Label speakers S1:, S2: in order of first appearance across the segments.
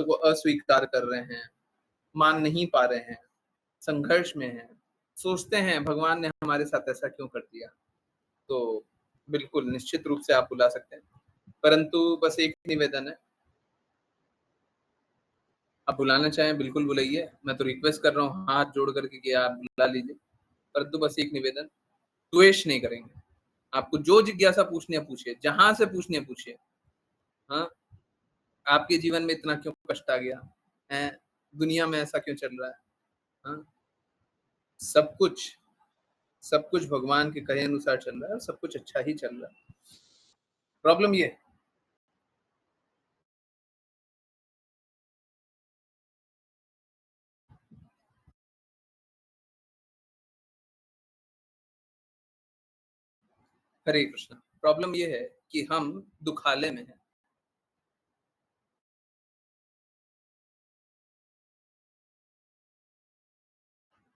S1: को अस्वीकार कर रहे हैं, मान नहीं पा रहे हैं, संघर्ष में हैं, सोचते हैं भगवान ने हमारे साथ ऐसा क्यों कर दिया? तो बिल्कुल निश्चित रूप से आप बुला सकते हैं। परंतु बस एक निवेदन है, आप बुलाना चाहें बिल्कुल बुलाइए, मैं तो रिक्वेस्ट कर रहा हूँ हाथ जोड़ कर के कि आप बुला लीजिए। परंतु बस एक निवेदन, द्वेष नहीं करेंगे। आपको जो जिज्ञासा पूछनी है पूछिए, जहाँ से पूछनी है पूछिए। हाँ, आपके जीवन में इतना क्यों कष्ट आ गया? हैं? दुनिया में ऐसा क्यों चल रहा है? हाँ, सब कुछ सब कुछ भगवान के कहे अनुसार चल रहा है और सब कुछ अच्छा ही चल रहा है। प्रॉब्लम ये है। हरे कृष्णा। प्रॉब्लम ये है कि हम दुखालय में हैं।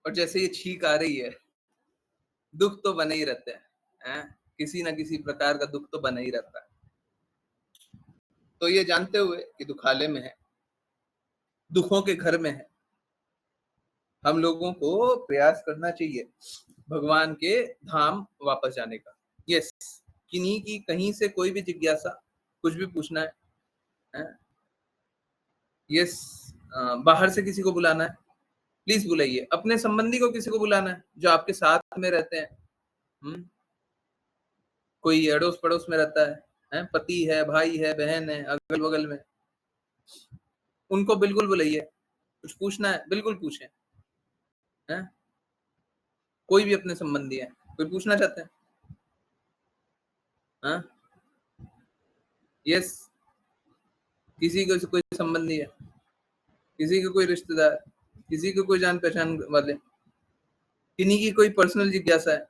S1: और जैसे ये छींक आ रही है, दुःख तो बने ही रहते हैं, हैं? किसी न किसी प्रकार का दुःख तो बना ही रहता है। तो ये जानते हुए कि दुखालय में है, दुखों के घर में है, हम लोगों को प्रयास करना चाहिए भगवान के धाम वापस जाने का। यस, किन्हीं की कहीं से कोई भी जिज्ञासा, कुछ भी पूछना है, हैं? यस, बाहर से किसी को बुलाना है, प्लीज़ बुलाइए। अपने संबंधी को किसी को बुलाना है, जो आपके साथ में रहते हैं। हुँ? कोई अड़ोस-पड़ोस में रहता है, हैं? पति है, भाई है, बहन है, अगल-बगल में, उनको बिल्कुल बुलाइए। कुछ पूछना है, बिल्कुल पूछें, हैं? कोई भी अपने संबंधी है, कोई पूछना चाहते हैं? हाँ? यस, किसी को कोई संबंधी है, किसी का कोई रिश्तेदार, किसी के कोई जान-पहचान वाले, किन्हीं की कोई पर्सनल जिज्ञासा है,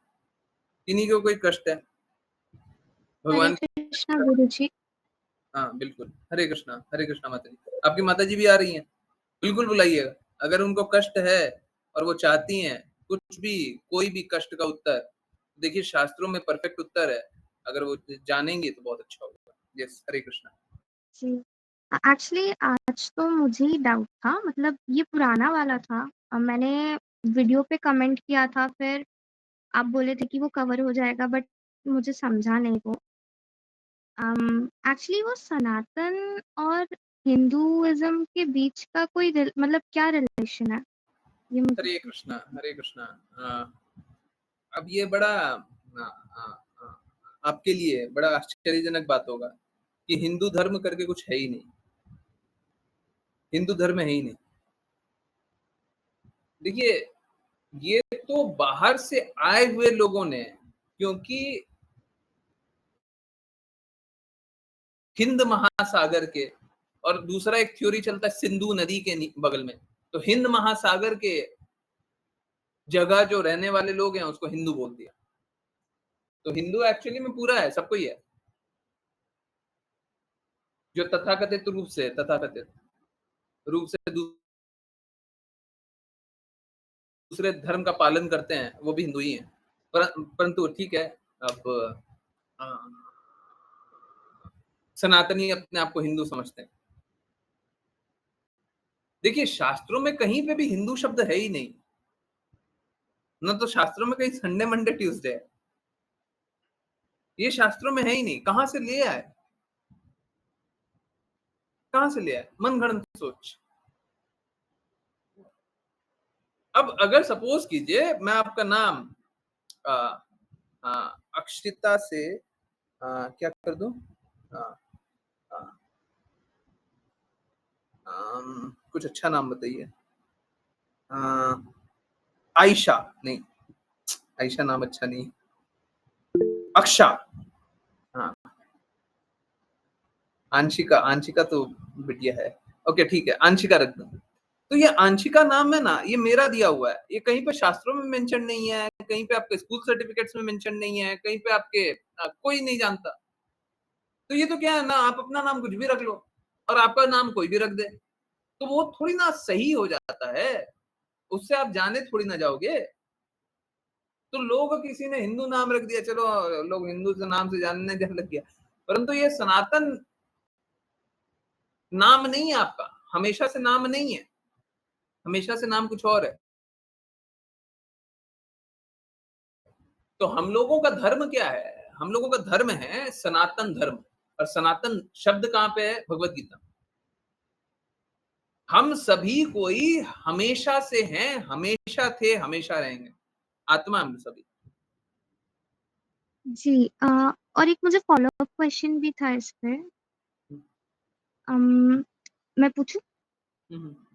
S1: किन्हीं को कोई कष्ट है,
S2: हरे
S1: भगवान
S2: कृष्णा गुरुजी।
S1: हाँ, बिल्कुल। हरे कृष्णा माता जी। आपकी माताजी भी आ रही हैं, बिल्कुल बुलाइएगा। अगर उनको कष्ट है और वो चाहती हैं कुछ भी, कोई भी कष्ट का उत्तर, देखिए शास्त्रों में परफेक्ट उत्तर है। अगर वो जानेंगी तो बहुत अच्छा होगा। यस, हरे कृष्णा।
S2: जी। एक्चुअली आज तो मुझे ही डाउट था, मतलब ये पुराना वाला था। मैंने वीडियो पे कमेंट किया था, फिर आप बोले थे कि वो कवर हो जाएगा, बट मुझे समझा नहीं वो। एक्चुअली वो सनातन और हिंदुइज़्म के बीच का कोई मतलब क्या रिलेशन है? ये मुझे
S1: हरे
S2: पूछना
S1: कृष्णा,
S2: था।
S1: हरे कृष्णा। अब ये बड़ा आपके लिए बड़ा आश्चर्यजनक बात होगा कि हिंदू धर्म करके कुछ है ही नहीं। हिंदू धर्म है ही नहीं। देखिए, ये तो बाहर से आए हुए लोगों ने, क्योंकि हिंद महासागर के, और दूसरा एक थ्योरी चलता है सिंधु नदी के बगल में, तो हिंद महासागर के जगह जो रहने वाले लोग हैं उसको हिंदू बोल दिया। तो हिंदू एक्चुअली में पूरा है, सबको ही है, जो तथाकथित रूप से, तथाकथित रूप से दूसरे धर्म का पालन करते हैं, वो भी हिंदू ही हैं। परंतु ठीक है, अब अ, सनातनी अपने आप को हिंदू समझते हैं। देखिए, शास्त्रों में कहीं पे भी हिंदू शब्द है ही नहीं। ना तो शास्त्रों में कहीं संडे, मंडे, ट्यूसडे है। ये शास्त्रों में है ही नहीं। कहाँ से ले आए? कहाँ से ले आए? मनगढ़ंत सोच। अब अगर सपोज़ कीजिए मैं आपका नाम अ अक्षिता से क्या कर दूँ? अ अ, कुछ अच्छा नाम बताइए। अ, आयशा नहीं, आयशा नाम अच्छा नहीं। अक्षा, हाँ, आंशिका, आंशिका तो बिटिया है। ओके ठीक है, आंशिका रख दो। तो ये आंशिका नाम है ना, ये मेरा दिया हुआ है। ये कहीं पे शास्त्रों में मेंशन नहीं है, कहीं पे आपके स्कूल सर्टिफिकेट्स में मेंशन नहीं है, कहीं पे आपके कोई नहीं जानता। तो ये तो क्या है ना, आप अपना नाम कुछ भी रख लो और आपका नाम कोई भी रख दे, तो वो थोड़ी ना सही हो जाता है। उससे आप जाने थोड़ी ना जाओगे। तो लोग किसी ने हिंदू नाम रख दिया, चलो लोग हिंदू से नाम से जानने जाने लग गया। परंतु ये सनातन नाम नहीं है आपका। हमेशा से नाम नहीं है, हमेशा से नाम कुछ और है। तो हम लोगों का धर्म क्या है? हम लोगों का धर्म है सनातन धर्म, और सनातन शब्द कहाँ पे है? भगवत गीता। हम सभी कोई हमेशा से हैं, हमेशा थे, हमेशा रहेंगे। आत्मा हम सभी।
S2: जी और एक मुझे फ़ॉलो-अप क्वेश्चन भी था इस पे। अम, मैं पूछूँ?
S1: हुँ।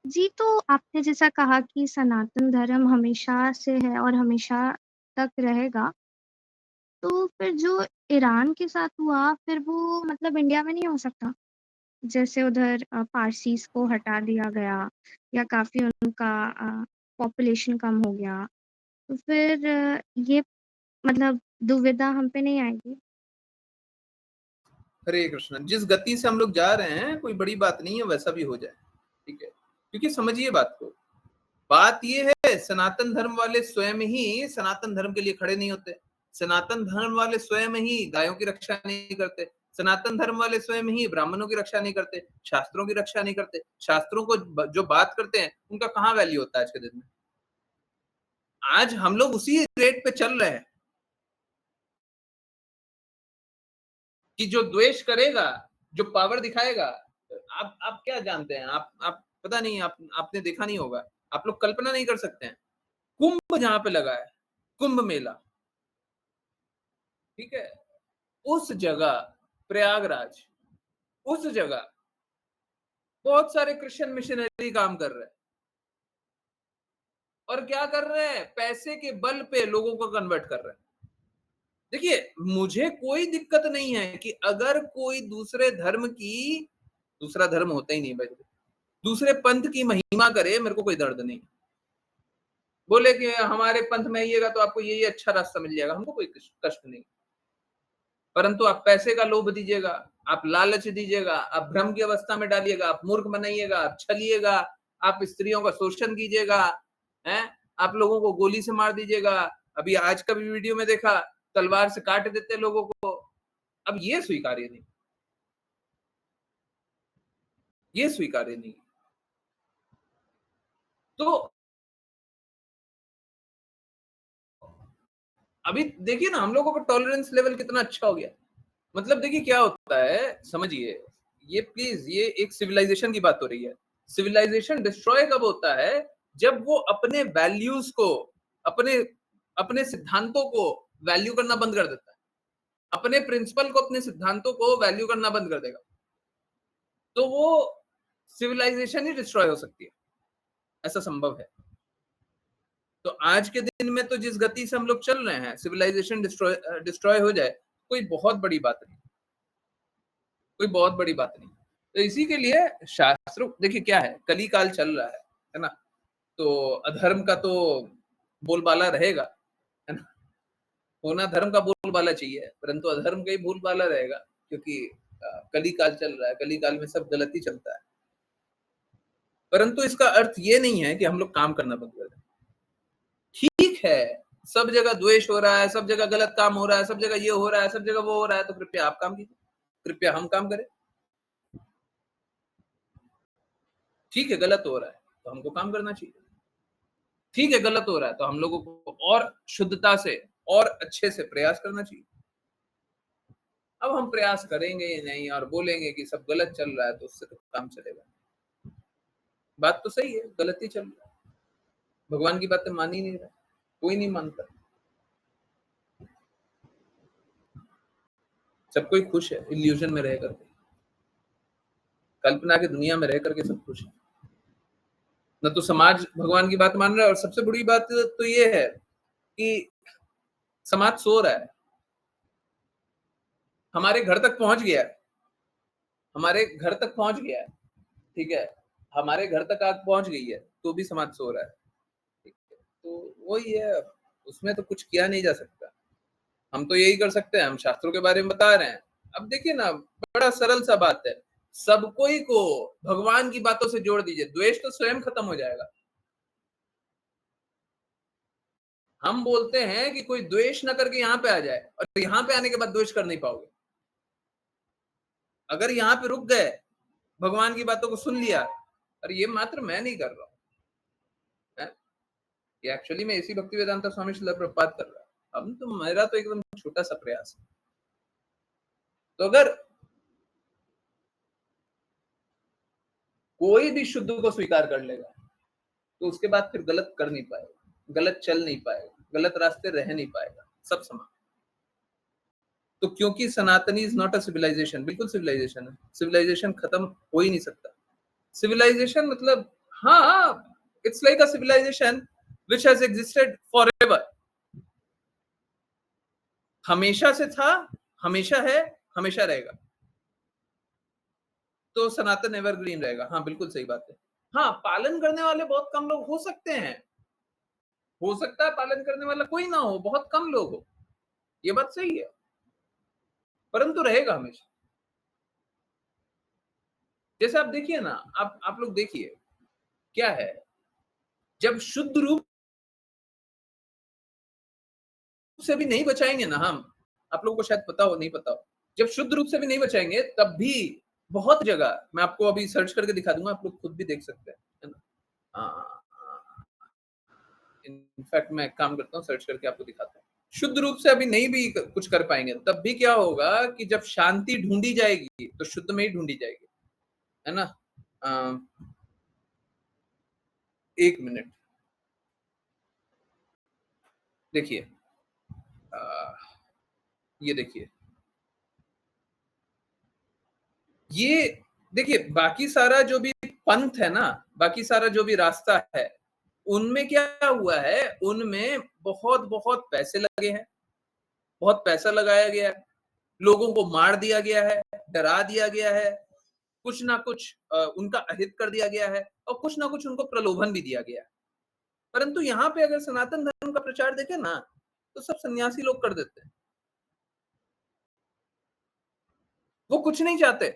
S2: जी, तो आपने जैसा कहा कि सनातन धर्म हमेशा से है और हमेशा तक रहेगा, तो फिर जो ईरान के साथ हुआ, फिर वो मतलब इंडिया में नहीं हो सकता? जैसे उधर पारसीज़ को हटा दिया गया या काफ़ी उनका पॉपुलेशन कम हो गया, तो फिर ये मतलब दुविधा हम पे नहीं आएगी?
S1: हरे कृष्ण। जिस गति से हम लोग जा रहे हैं, कोई बड़ी बात नहीं है, वैसा भी हो जाए, ठीक है? क्योंकि समझिए बात को, बात ये है सनातन धर्म वाले स्वयं ही सनातन धर्म के लिए खड़े नहीं होते। सनातन धर्म वाले स्वयं ही गायों की रक्षा नहीं करते। सनातन धर्म वाले स्वयं ही ब्राह्मणों की रक्षा नहीं करते, शास्त्रों की रक्षा नहीं करते। शास्त्रों को जो बात करते हैं, उनका कहाँ वैल्यू होता है आज के दिन में? आज हम लोग उसी रेट पे चल रहे हैं कि जो द्वेष करेगा, जो पावर दिखाएगा, आप क्या जानते हैं? आप पता नहीं, आपने देखा नहीं होगा। आप लोग कल्पना नहीं कर सकते हैं। कुंभ जहाँ पे लगा है, कुंभ मेला, ठीक है? उस जगह प्रयागराज, उस जगह बहुत सारे क्रिश्चियन मिशनरी काम कर रहे हैं। और क्या कर रहे हैं? पैसे के बल पे लोगों को कन्वर्ट कर रहे हैं। देखिए, मुझे कोई दिक्कत नहीं है कि अगर कोई दूसरा धर्म होता ही नहीं भाई, दूसरे पंथ की महिमा करे, मेरे को कोई दर्द नहीं। बोले कि हमारे पंथ में आइएगा तो आपको ये अच्छा रास्ता मिल जाएगा, हमको कोई कष्ट नहीं। परंतु आप पैसे का लोभ दीजिएगा, आप लालच दीजिएगा, आप भ्रम की अवस्था में डालिएगा, आप मूर्ख बनाइएगा, आप छलिएगा, आप स्त्रियों का शोषण कीजिएगा, हैं? आप लोगों को गोली से मार दीजिएगा। अभी आज का भी वीडियो में देखा, तलवार से काट देते लोगों को। अब ये स्वीकार्य नहीं, ये स्वीकार्य नहीं। तो अभी देखिए ना, हम लोगों का टॉलरेंस लेवल कितना अच्छा हो गया। मतलब देखिए क्या होता है, समझिए, ये प्लीज, ये एक सिविलाइजेशन की बात हो रही है। सिविलाइजेशन डिस्ट्रॉय कब होता है? जब वो अपने वैल्यूज को, अपने अपने सिद्धांतों को वैल्यू करना बंद कर देता है। अपने प्रिंसिपल को, अपने सिद्धांतों को वैल्यू करना बंद कर देगा, तो वो सिविलाइजेशन ही डिस्ट्रॉय हो सकती है। ऐसा संभव है। तो आज के दिन में तो जिस गति से हम लोग चल रहे हैं, सिविलाइजेशन डिस्ट्रॉय हो जाए, कोई बहुत बड़ी बात नहीं, कोई बहुत बड़ी बात नहीं। तो इसी के लिए शास्त्रों, देखिए क्या है, कली काल चल रहा है ना? तो अधर्म का तो बोलबाला रहेगा, है ना? होना धर्म का बोलबाला चाहिए, परंतु अधर्म का ही बोलबाला रहेगा, क्योंकि कली काल चल रहा है, कली काल में सब गलत ही चलता है। परंतु इसका अर्थ ये नहीं है कि हम लोग काम करना बंद कर दें। ठीक है, सब जगह द्वेष हो रहा है, सब जगह गलत काम हो रहा है, सब जगह ये हो रहा है, सब जगह वो हो रहा है, तो कृपया आप काम कीजिए, कृपया हम काम करें। ठीक है, गलत हो रहा है तो हमको काम करना चाहिए। ठीक है, गलत हो रहा है तो हम लोगों को और शुद्धता से और अच्छे से प्रयास करना चाहिए। अब हम प्रयास करेंगे ही नहीं और बोलेंगे कि सब गलत चल रहा है, तो उससे तो काम चलेगा। बात तो सही है, गलत ही चल रहा है। भगवान की बातें मान ही नहीं रहा, कोई नहीं मानता। सब कोई खुश है इल्यूजन में रह करके, कल्पना की दुनिया में रह करके सब खुश है। न तो समाज भगवान की बात मान रहा है, और सबसे बड़ी बात तो ये है कि समाज सो रहा है, हमारे घर तक पहुंच गया है, हमारे घर तक पहुंच गया है, ठीक है, हमारे घर तक आग पहुंच गई है, तो भी समाज सो रहा है, ठीक है। तो वही है, उसमें तो कुछ किया नहीं जा सकता। हम तो यही कर सकते हैं, हम शास्त्रों के बारे में बता रहे हैं। अब देखिए ना, बड़ा सरल सा बात है, सब कोई को भगवान की बातों से जोड़ दीजिए, द्वेष तो स्वयं खत्म हो जाएगा। हम बोलते हैं कि कोई द्वेष ना करके यहाँ पे आ जाए, और यहाँ पे आने के बाद द्वेष कर नहीं पाओगे। अगर यहाँ पे रुक गए भगवान की बातों को सुन लिया, और ये मात्र मैं नहीं कर रहा हूँ, ये एक्चुअली में इसी भक्ति वेदांता स्वामी श्रील प्रभुपाद कर रहा है। हम तो, मेरा तो एकदम छोटा सा प्रयास है। तो अगर कोई भी शुद्ध को स्वीकार कर लेगा, तो उसके बाद फिर गलत कर नहीं पाएगा, गलत चल नहीं पाएगा, गलत रास्ते रह नहीं पाएगा, सब समान। तो क्योंकि Sanatani is not a civilization, बिल्कुल सिविलाइजेशन है, सिविलाइजेशन खत्म हो ही नहीं सकता। सिविलाइजेशन मतलब, हाँ, it's like a civilization which has existed forever, हमेशा से था, हमेशा है, हमेशा रहेगा। तो सनातन एवरग्रीन रहेगा। हाँ, बिल्कुल सही बात है। हाँ, पालन करने वाले बहुत कम लोग हो सकते हैं, हो सकता है पालन करने वाला कोई ना हो, बहुत कम लोग हो, ये बात सही है, परंतु रहेगा हमेशा। जैसे आप देखिए ना, आप लोग देखिए क्या है, जब शुद्ध रूप से भी नहीं बचाएंगे ना हम, आप लोगों को शायद पता हो, नहीं पता हो, जब शुद्ध रूप से भी नहीं बचाएंगे, तब भी बहुत जगह, मैं आपको अभी सर्च करके दिखा दूंगा, आप लोग खुद भी देख सकते हैं, है ना। इनफैक्ट मैं एक काम करता हूँ, सर्च करके आपको दिखाता हूँ। शुद्ध रूप से अभी नहीं भी कुछ कर पाएंगे, तब भी क्या होगा कि जब शांति ढूंढी जाएगी, तो शुद्ध में ही ढूंढी जाएगी, है ना। एक मिनट, देखिए, ये देखिए, ये देखिए, बाकी सारा जो भी पंथ है ना, बाकी सारा जो भी रास्ता है, उनमें क्या हुआ है, उनमें बहुत बहुत पैसे लगे हैं, बहुत पैसा लगाया गया है, लोगों को मार दिया गया है, डरा दिया गया है, कुछ ना कुछ उनका अहित कर दिया गया है, और कुछ ना कुछ उनको प्रलोभन भी दिया गया है। परंतु यहाँ पे अगर सनातन धर्म का प्रचार देखें ना, तो सब सन्यासी लोग कर देते हैं, वो कुछ नहीं चाहते।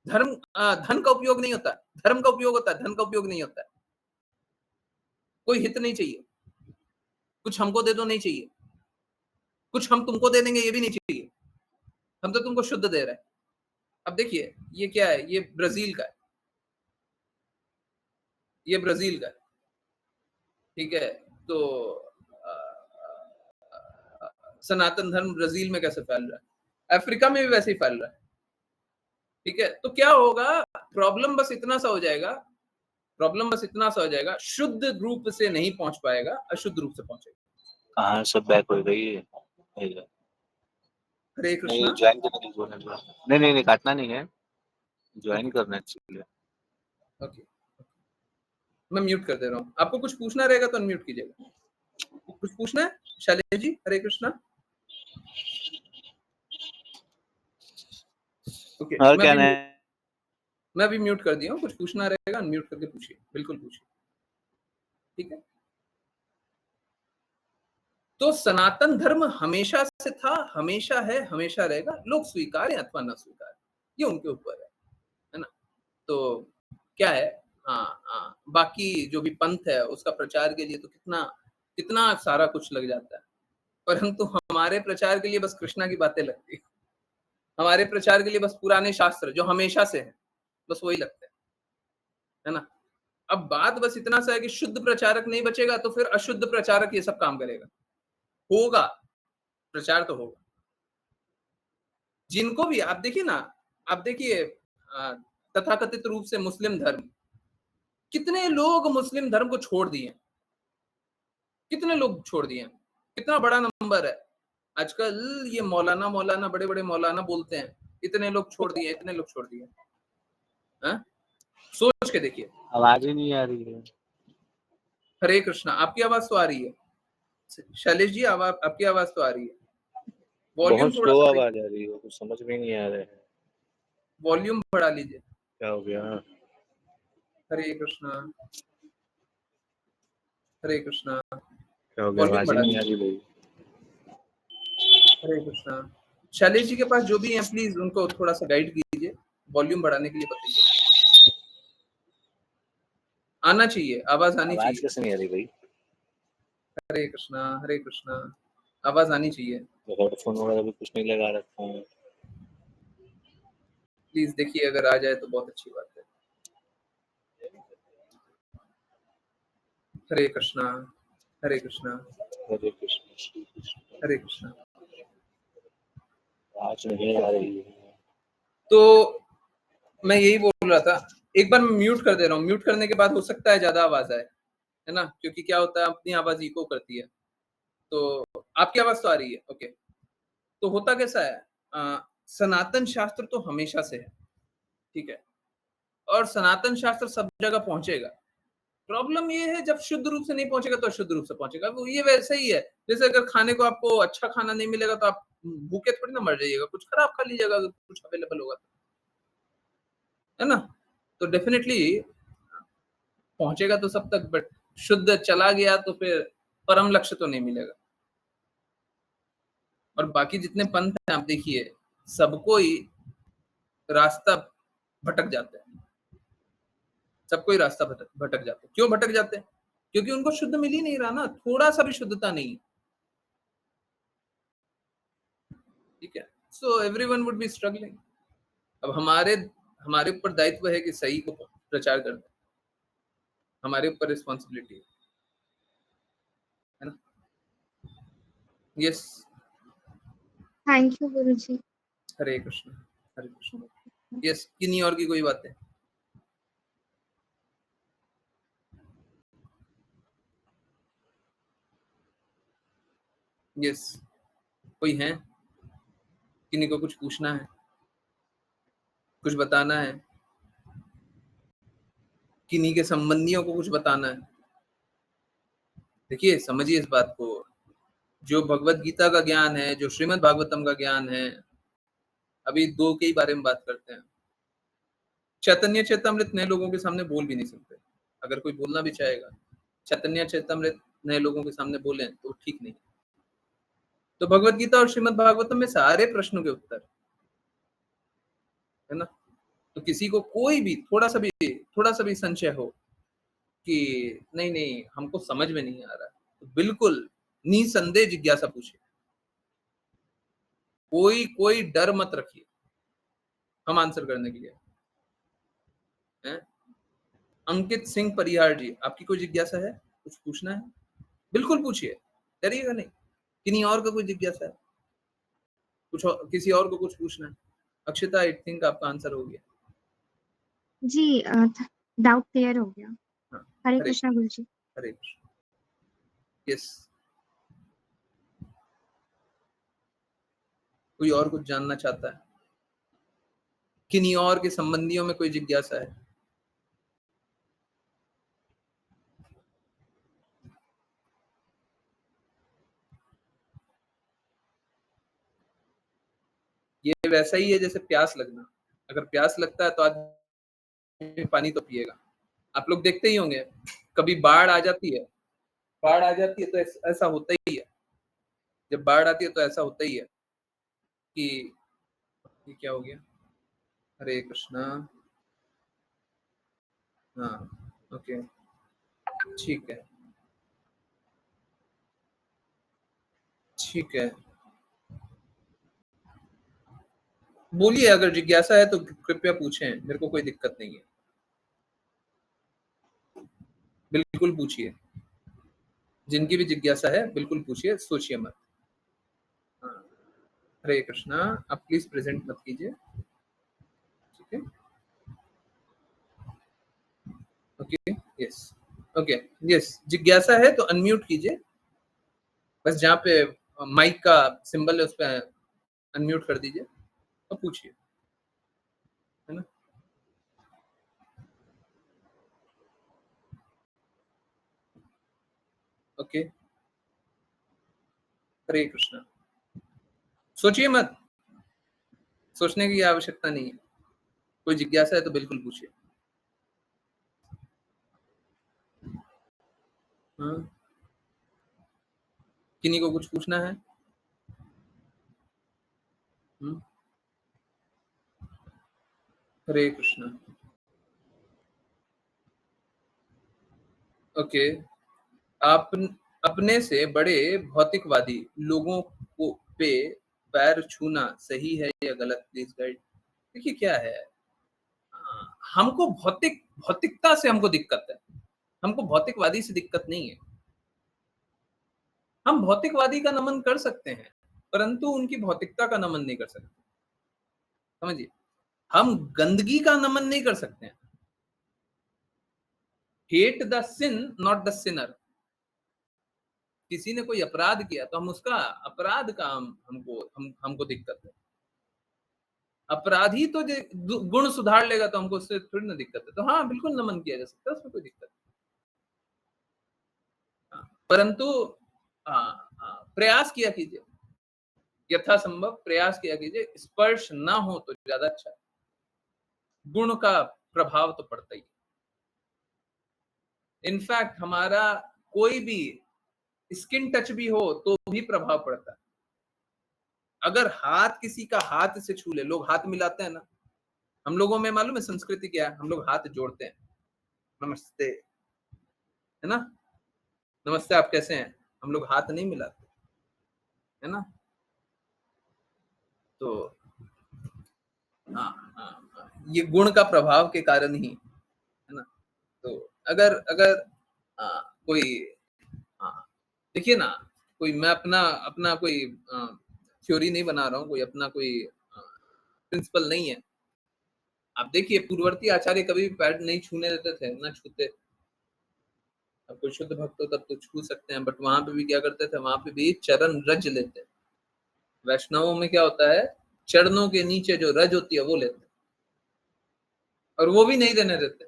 S1: धर्म, धन का उपयोग नहीं होता, धर्म का उपयोग होता है, धन का उपयोग नहीं होता है। कोई हित नहीं चाहिए, कुछ हमको दे दो नहीं चाहिए, कुछ हम तुमको दे देंगे ये भी नहीं चाहिए, हम तो तुमको शुद्ध दे रहे हैं। अब देखिए, ये क्या है, ये ब्राजील का है, ये ब्राजील का है, ठीक है। तो सनातन धर्म ब्राजील में कैसे फैल रहा है, अफ्रीका में भी वैसे ही फैल रहा है, ठीक है। तो क्या होगा, प्रॉब्लम बस इतना सा हो जाएगा, प्रॉब्लम बस इतना सा हो जाएगा, शुद्ध रूप से नहीं पहुंच पाएगा, अशुद्ध रूप से पहुंचेगा।
S3: कहाँ सब बैक हो गई है?
S1: हरे कृष्णा।
S3: ज्वाइन करने की बोलना है। नहीं नहीं काटना नहीं है, ज्वाइन करना चाहिए।
S1: ओके, मैं म्यूट कर दे रहा हूँ। आपको कुछ पूछना रहेगा तो अनम्यूट कीजिएगा। कुछ पूछना है शैलेश जी? हरे कृष्णा। ओके,
S3: और क्या है?
S1: मैं भी म्यूट कर दिया हूँ। कुछ पूछना रहेगा अनम्यूट करके पूछिए, बिल्कुल पूछिए, ठीक है। तो सनातन धर्म हमेशा से था, हमेशा है, हमेशा रहेगा। लोग स्वीकारें अथवा न स्वीकारें, ये उनके ऊपर है ना। तो क्या है, हाँ, बाकी जो भी पंथ है उसका प्रचार के लिए तो कितना कितना सारा कुछ लग जाता है, परंतु हमारे प्रचार के लिए बस कृष्णा की बातें लगती है, हमारे प्रचार के लिए बस पुराने शास्त्र जो हमेशा से हैं, बस वही लगते हैं, है ना। अब बात बस इतना सा है कि शुद्ध प्रचारक नहीं बचेगा तो फिर अशुद्ध प्रचारक ये सब काम करेगा, होगा, प्रचार तो होगा। जिनको भी आप देखिए ना, आप देखिए तथाकथित रूप से मुस्लिम धर्म, कितने लोग मुस्लिम धर्म को छोड़ दिए, कितने लोग छोड़ दिए, कितना बड़ा नंबर है। आजकल ये मौलाना मौलाना बड़े बड़े मौलाना बोलते हैं, इतने लोग छोड़ दिए, इतने लोग छोड़ दिए, सोच के देखिए।
S3: आवाज ही नहीं आ रही है।
S1: हरे कृष्णा, आपकी आवाज तो आ रही है शैलेश जी, आवाज आपकी आवाज तो आ रही है, वॉल्यूम
S3: बहुत
S1: थोड़ा
S3: स्लो
S1: सा
S3: आवाज आ रही है, कुछ समझ में नहीं आ रहा है।
S1: वॉल्यूम बढ़ा लीजिए।
S3: क्या हो गया?
S1: हरे कृष्णा, हरे कृष्णा,
S3: क्या हो गया?
S1: वॉल्यूम
S3: आवाज ही
S1: बढ़ा
S3: नहीं आ
S1: लीजिए।
S3: रही भाई।
S1: हरे कृष्णा। शैलेश जी के पास जो भी हैं प्लीज उनको थोड़ा सा गाइड कीजिए, वॉल्यूम बढ़ाने के लिए बताइए। आना चाहिए, आवाज आनी
S3: आवाज
S1: चाहिए।
S3: कैसे नहीं आ रही भाई?
S1: हरे कृष्णा, हरे कृष्णा, आवाज आनी चाहिए।
S3: हेडफोन वगैरह भी कुछ नहीं लगा रखा हूँ।
S1: प्लीज देखिए, अगर आ जाए तो बहुत अच्छी बात है। हरे कृष्णा हरे कृष्णा
S3: हरे कृष्ण श्री कृष्ण
S1: हरे कृष्णा।
S3: आज नहीं आ रही है।
S1: तो मैं यही बोल रहा था, एक बार मैं म्यूट कर दे रहा हूँ। म्यूट करने के बाद हो सकता है ज्यादा आवाज आए, है ना, क्योंकि क्या होता है अपनी आवाज इको करती है। तो आपकी आवाज तो आ रही है, ओके। तो होता कैसा है, सनातन शास्त्र तो हमेशा से है, ठीक है, और सनातन शास्त्र सब जगह पहुंचेगा। प्रॉब्लम ये है जब शुद्ध रूप से नहीं पहुंचेगा तो अशुद्ध रूप से पहुंचेगा। वो ये वैसे ही है, जैसे अगर खाने को आपको अच्छा खाना नहीं मिलेगा तो आप भूखे थोड़ी ना मर जाइएगा, कुछ खराब खा लीजिएगा अगर कुछ अवेलेबल होगा तो, है ना। तो डेफिनेटली पहुंचेगा तो सब तक, बट शुद्ध चला गया तो फिर परम लक्ष्य तो नहीं मिलेगा। और बाकी जितने पंथ हैं आप देखिए, सबको ही रास्ता भटक जाता है, सबको ही रास्ता भटक जाते हैं। क्यों भटक जाते हैं? क्योंकि उनको शुद्ध मिल ही नहीं रहा ना, थोड़ा सा भी शुद्धता नहीं है, ठीक है। So everyone would be struggling. अब हमारे हमारे ऊपर दायित्व है कि सही को प्रचार करना, हमारे ऊपर रिस्पॉन्सिबिलिटी है ना। Yes.
S2: Thank you Guruji.
S1: Hare Krishna Hare Krishna. Yes, किन्हीं और की कोई बात है? यस, कोई है? किन्हीं को कुछ पूछना है, कुछ बताना है, किन्हीं के संबंधियों को कुछ बताना है? देखिए, समझिए इस बात को, जो भगवत गीता का ज्ञान है, जो श्रीमद् भागवतम का ज्ञान है, अभी दो के ही बारे में बात करते हैं। चैतन्य चेतामृत नए लोगों के सामने बोल भी नहीं सकते। अगर कोई बोलना भी चाहेगा, चैतन्य चेतामृत नए लोगों के सामने बोले तो ठीक नहीं। तो भगवत गीता और श्रीमद् भागवतम में सारे प्रश्नों के उत्तर, है ना। तो किसी को कोई भी थोड़ा सा भी संशय हो कि नहीं नहीं हमको समझ में नहीं आ रहा, तो बिल्कुल निसंदेह जिज्ञासा पूछिए। कोई डर मत रखिए, हम आंसर करने के लिए हैं। अंकित सिंह परिहार जी, आपकी कोई जिज्ञासा है, कुछ पूछना है? बिल्कुल पूछिए, डरिएगा नहीं। किन्हीं और का कोई जिज्ञासा है, कुछ और, किसी और को कुछ पूछना है? अक्षिता, आई थिंक आपका आंसर हो गया।
S2: जी डाउट क्लियर हो गया।
S1: हाँ,
S2: हरे
S1: हरे
S2: कृष्णा गुरुजी।
S1: हरे कृष्ण। यस, कोई और कुछ जानना चाहता है? किन्हीं और के संबंधियों में कोई जिज्ञासा है? ये वैसा ही है जैसे प्यास लगना। अगर प्यास लगता है तो आदमी पानी तो पिएगा। आप लोग देखते ही होंगे, कभी बाढ़ आ जाती है, बाढ़ आ जाती है तो ऐसा होता ही है। जब बाढ़ आती है तो ऐसा होता ही है कि ये क्या हो गया। हरे कृष्णा। हाँ, ओके, ठीक है, ठीक है। बोलिए, अगर जिज्ञासा है तो कृपया पूछें, मेरे को कोई दिक्कत नहीं है, बिल्कुल पूछिए। जिनकी भी जिज्ञासा है बिल्कुल पूछिए, सोचिए मत। हाँ, हरे कृष्णा। आप प्लीज प्रेजेंट मत कीजिए, ठीक है। Okay, yes, okay, yes. जिज्ञासा है तो अनम्यूट कीजिए, बस जहाँ पे माइक का सिंबल है उस पर अनम्यूट कर दीजिए और पूछिए, है ना। ओके, हरे कृष्णा। सोचिए मत, सोचने की आवश्यकता नहीं है। कोई जिज्ञासा है तो बिल्कुल पूछिए। हाँ, किन्हीं को कुछ पूछना है? हम्म, हरे कृष्णा। ओके, आप अपने से बड़े भौतिकवादी लोगों को पे पैर छूना सही है या गलत? Please guide. देखिए क्या है, हमको भौतिकता से हमको दिक्कत है। हमको भौतिकवादी से दिक्कत नहीं है। हम भौतिकवादी का नमन कर सकते हैं, परंतु उनकी भौतिकता का नमन नहीं कर सकते। समझिए, हम गंदगी का नमन नहीं कर सकते हैं। Hate the sin not the sinner. किसी ने कोई अपराध किया तो हम उसका अपराध का हमको दिक्कत है। अपराधी तो गुण सुधार लेगा तो हमको उससे थोड़ी ना दिक्कत है। तो हाँ, बिल्कुल नमन किया जा सकता है, उसमें कोई दिक्कत नहीं। हाँ, परंतु प्रयास किया कीजिए, यथासंभव प्रयास किया कीजिए, स्पर्श ना हो तो ज्यादा अच्छा है। गुण का प्रभाव तो पड़ता ही। इनफैक्ट हमारा कोई भी स्किन टच भी हो तो भी प्रभाव पड़ता है। अगर हाथ किसी का हाथ से छू ले, लोग हाथ मिलाते हैं ना, हम लोगों में मालूम है संस्कृति क्या है, हम लोग हाथ जोड़ते हैं, नमस्ते, है ना, नमस्ते आप कैसे हैं, हम लोग हाथ नहीं मिलाते, है ना। तो हाँ, ये गुण का प्रभाव के कारण ही, है ना। तो अगर अगर कोई, देखिए ना, कोई मैं अपना अपना कोई थ्योरी नहीं बना रहा हूँ, कोई अपना कोई प्रिंसिपल नहीं है। आप देखिए पूर्ववर्ती आचार्य कभी भी पैर नहीं छूने देते थे, ना छूते। अब कोई शुद्ध भक्त हो तब तो छू सकते हैं, बट वहां पे भी क्या करते थे, वहां पे भी चरण रज लेते। वैष्णवों में क्या होता है, चरणों के नीचे जो रज होती है वो लेते, और वो भी नहीं देने देते।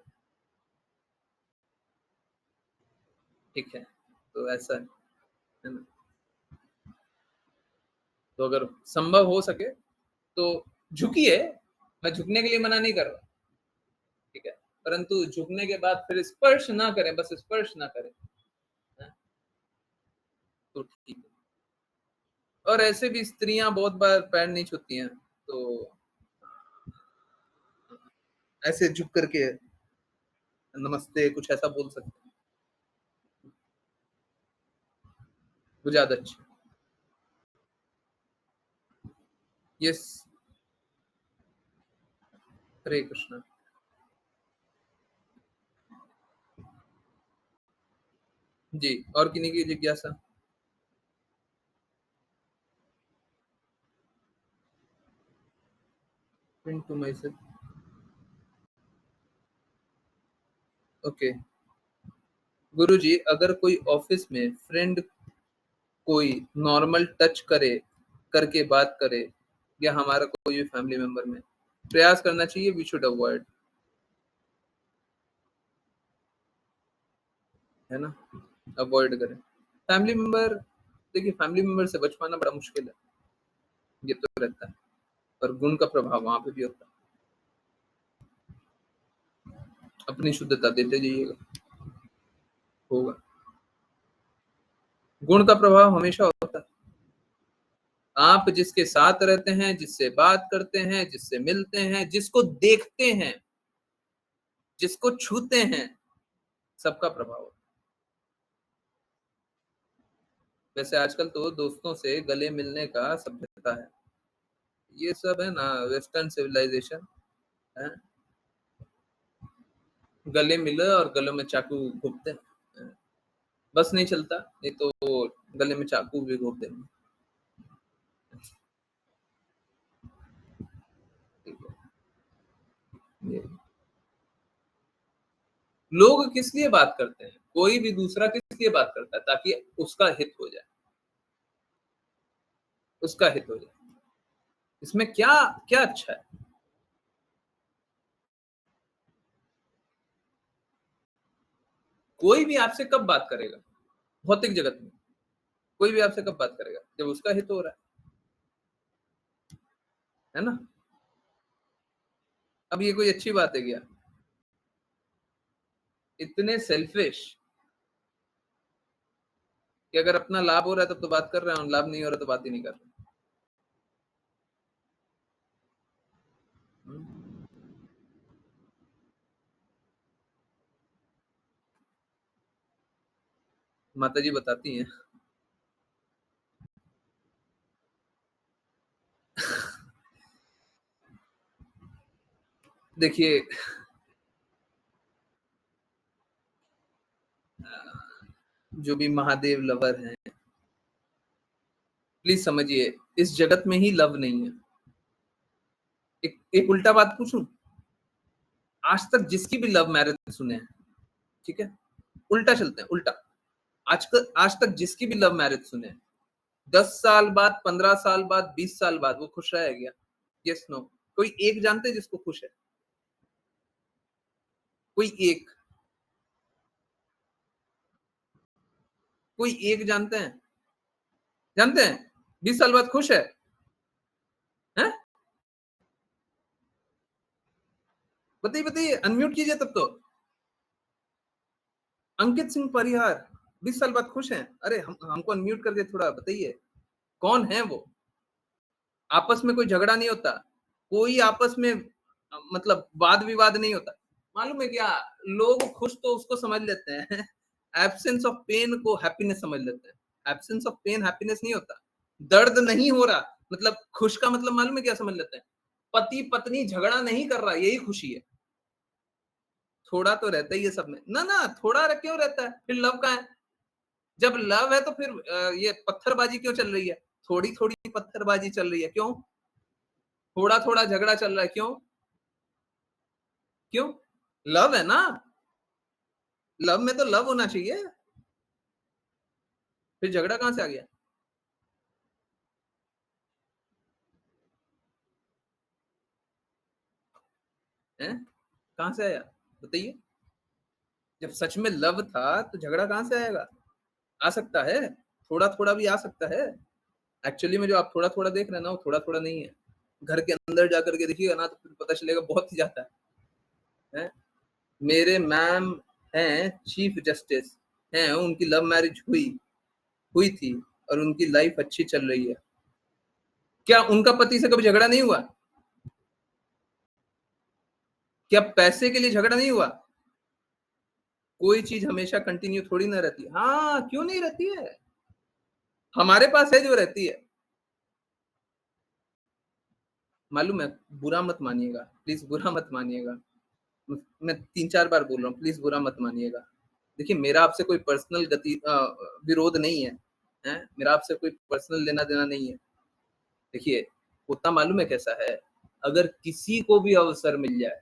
S1: ठीक है, तो ऐसा है ना। तो अगर संभव हो सके तो झुकिए, मैं झुकने के लिए मना नहीं कर रहा, ठीक है, परंतु झुकने के बाद फिर स्पर्श ना करें, बस स्पर्श ना करें, तो ठीक है। और ऐसे भी स्त्रियां बहुत बार पैर नहीं छूती हैं, तो ऐसे झुक करके नमस्ते कुछ ऐसा बोल सकते हैं, वो ज्यादा अच्छा। यस, हरे कृष्णा। जी, और किन्हीं की जिज्ञासा? To myself, okay. गुरुजी, अगर कोई ऑफिस में फ्रेंड कोई नॉर्मल टच करे करके बात करे, या हमारा कोई भी फैमिली मेंबर में, प्रयास करना चाहिए वी शुड अवॉइड, है ना, अवॉइड करें फैमिली मेंबर। देखिए फैमिली मेंबर से बच पाना बड़ा मुश्किल है, ये तो रहता है, पर गुण का प्रभाव वहां पे भी होता है। अपनी शुद्धता देते जाइएगा, होगा। गुण का प्रभाव हमेशा होता है। आप जिसके साथ रहते हैं, जिससे बात करते हैं, जिससे मिलते हैं, जिसको देखते हैं, जिसको छूते हैं, सबका प्रभाव होता है। वैसे आजकल तो दोस्तों से गले मिलने का सभ्यता है, ये सब है ना वेस्टर्न सिविलाइजेशन है। गले मिले और गलों में चाकू घुपते हैं, बस नहीं चलता, नहीं तो गले में चाकू भी घोप देंगे। लोग किस लिए बात करते हैं, कोई भी दूसरा किस लिए बात करता है, ताकि उसका हित हो जाए, उसका हित हो जाए। इसमें क्या क्या अच्छा है? कोई भी आपसे कब बात करेगा भौतिक जगत में, कोई भी आपसे कब बात करेगा, जब उसका हित हो रहा है ना। अब ये कोई अच्छी बात है क्या? इतने सेल्फिश कि अगर अपना लाभ हो रहा है तब तो बात कर रहे हैं, लाभ नहीं हो रहा तो बात ही नहीं कर रहे। माता जी बताती हैं देखिए जो भी महादेव लवर हैं, प्लीज समझिए, इस जगत में ही लव नहीं है। एक उल्टा बात पूछूं, आज तक जिसकी भी लव मैरिज सुने हैं, ठीक है, उल्टा चलते हैं, उल्टा, आज तक जिसकी भी लव मैरिज सुने हैं, 10 साल बाद, 15 साल बाद, 20 साल बाद वो खुश रह गया? Yes no? कोई एक जानते हैं जिसको खुश है? कोई एक, कोई एक जानते हैं? जानते हैं 20 साल बाद खुश है? हैं? बताइए बताइए, अनम्यूट कीजिए तब तो। अंकित सिंह परिहार 20 साल बाद खुश हैं? अरे हमको अनम्यूट करके थोड़ा बताइए, कौन है वो? आपस में कोई झगड़ा नहीं होता, कोई आपस में मतलब वाद विवाद नहीं होता। मालूम है क्या, लोग खुश तो उसको समझ लेते हैं, एब्सेंस ऑफ पेन को हैप्पीनेस समझ लेते हैं। एब्सेंस ऑफ पेन हैप्पीनेस नहीं होता। दर्द नहीं हो रहा मतलब खुश का मतलब मालूम है क्या समझ लेते हैं? पति पत्नी झगड़ा नहीं कर रहा, यही खुशी है। थोड़ा तो रहता ही है सब में ना, ना थोड़ा क्यों रहता है? फिर लव का है? जब लव है तो फिर ये पत्थरबाजी क्यों चल रही है? थोड़ी थोड़ी पत्थरबाजी चल रही है, क्यों? थोड़ा थोड़ा झगड़ा चल रहा है, क्यों? क्यों? लव है ना, लव में तो लव होना चाहिए, फिर झगड़ा कहां से आ गया? है कहां से आया बताइए? जब सच में लव था तो झगड़ा कहां से आएगा? आ सकता है, थोड़ा थोड़ा भी आ सकता है। एक्चुअली में जो आप थोड़ा थोड़ा देख रहे हैं ना, वो थोड़ा थोड़ा नहीं है। घर के अंदर जाकर के देखिएगा ना तो फिर पता चलेगा बहुत ही ज्यादा है। मेरे मैम हैं चीफ जस्टिस हैं, उनकी लव मैरिज हुई थी और उनकी लाइफ अच्छी चल रही है। क्या उनका पति से कभी झगड़ा नहीं हुआ? क्या पैसे के लिए झगड़ा नहीं हुआ? कोई चीज हमेशा कंटिन्यू थोड़ी ना रहती है। हाँ, क्यों नहीं रहती है? हमारे पास है जो रहती है। मालूम है, बुरा मत मानिएगा प्लीज, बुरा मत मानिएगा। मैं 3-4 बार बोल रहा हूँ, प्लीज बुरा मत मानिएगा। देखिए मेरा आपसे कोई पर्सनल विरोध नहीं है, हैं? मेरा आपसे कोई पर्सनल लेना देना नहीं है। देखिए होता मालूम है कैसा है, अगर किसी को भी अवसर मिल जाए,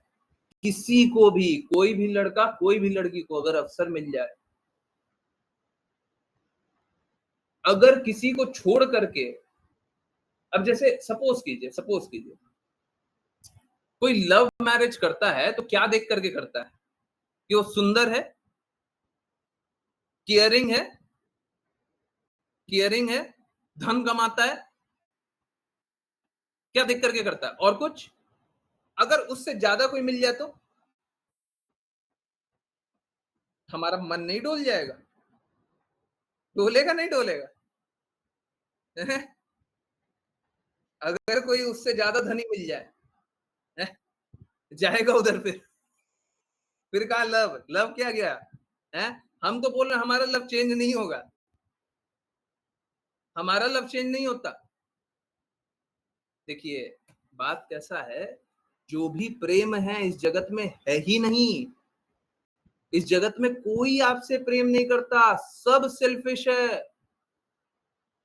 S1: किसी को भी, कोई भी लड़का कोई भी लड़की को अगर अवसर मिल जाए, अगर किसी को छोड़ करके, अब जैसे सपोज कीजिए कोई लव मैरिज करता है तो क्या देख करके करता है? कि वो सुंदर है, केयरिंग है, केयरिंग है, धन कमाता है, क्या देख करके करता है? और कुछ? अगर उससे ज्यादा कोई मिल जाए तो हमारा मन नहीं डोल जाएगा? डोलेगा नहीं डोलेगा? अगर कोई उससे ज्यादा धनी मिल जाए, जाएगा उधर? फिर कहा लव, लव क्या गया है? हम तो बोल रहे हैं हमारा लव चेंज नहीं होगा, हमारा लव चेंज नहीं होता। देखिए बात कैसा है, जो भी प्रेम है इस जगत में है ही नहीं। इस जगत में कोई आपसे प्रेम नहीं करता, सब सेल्फिश है।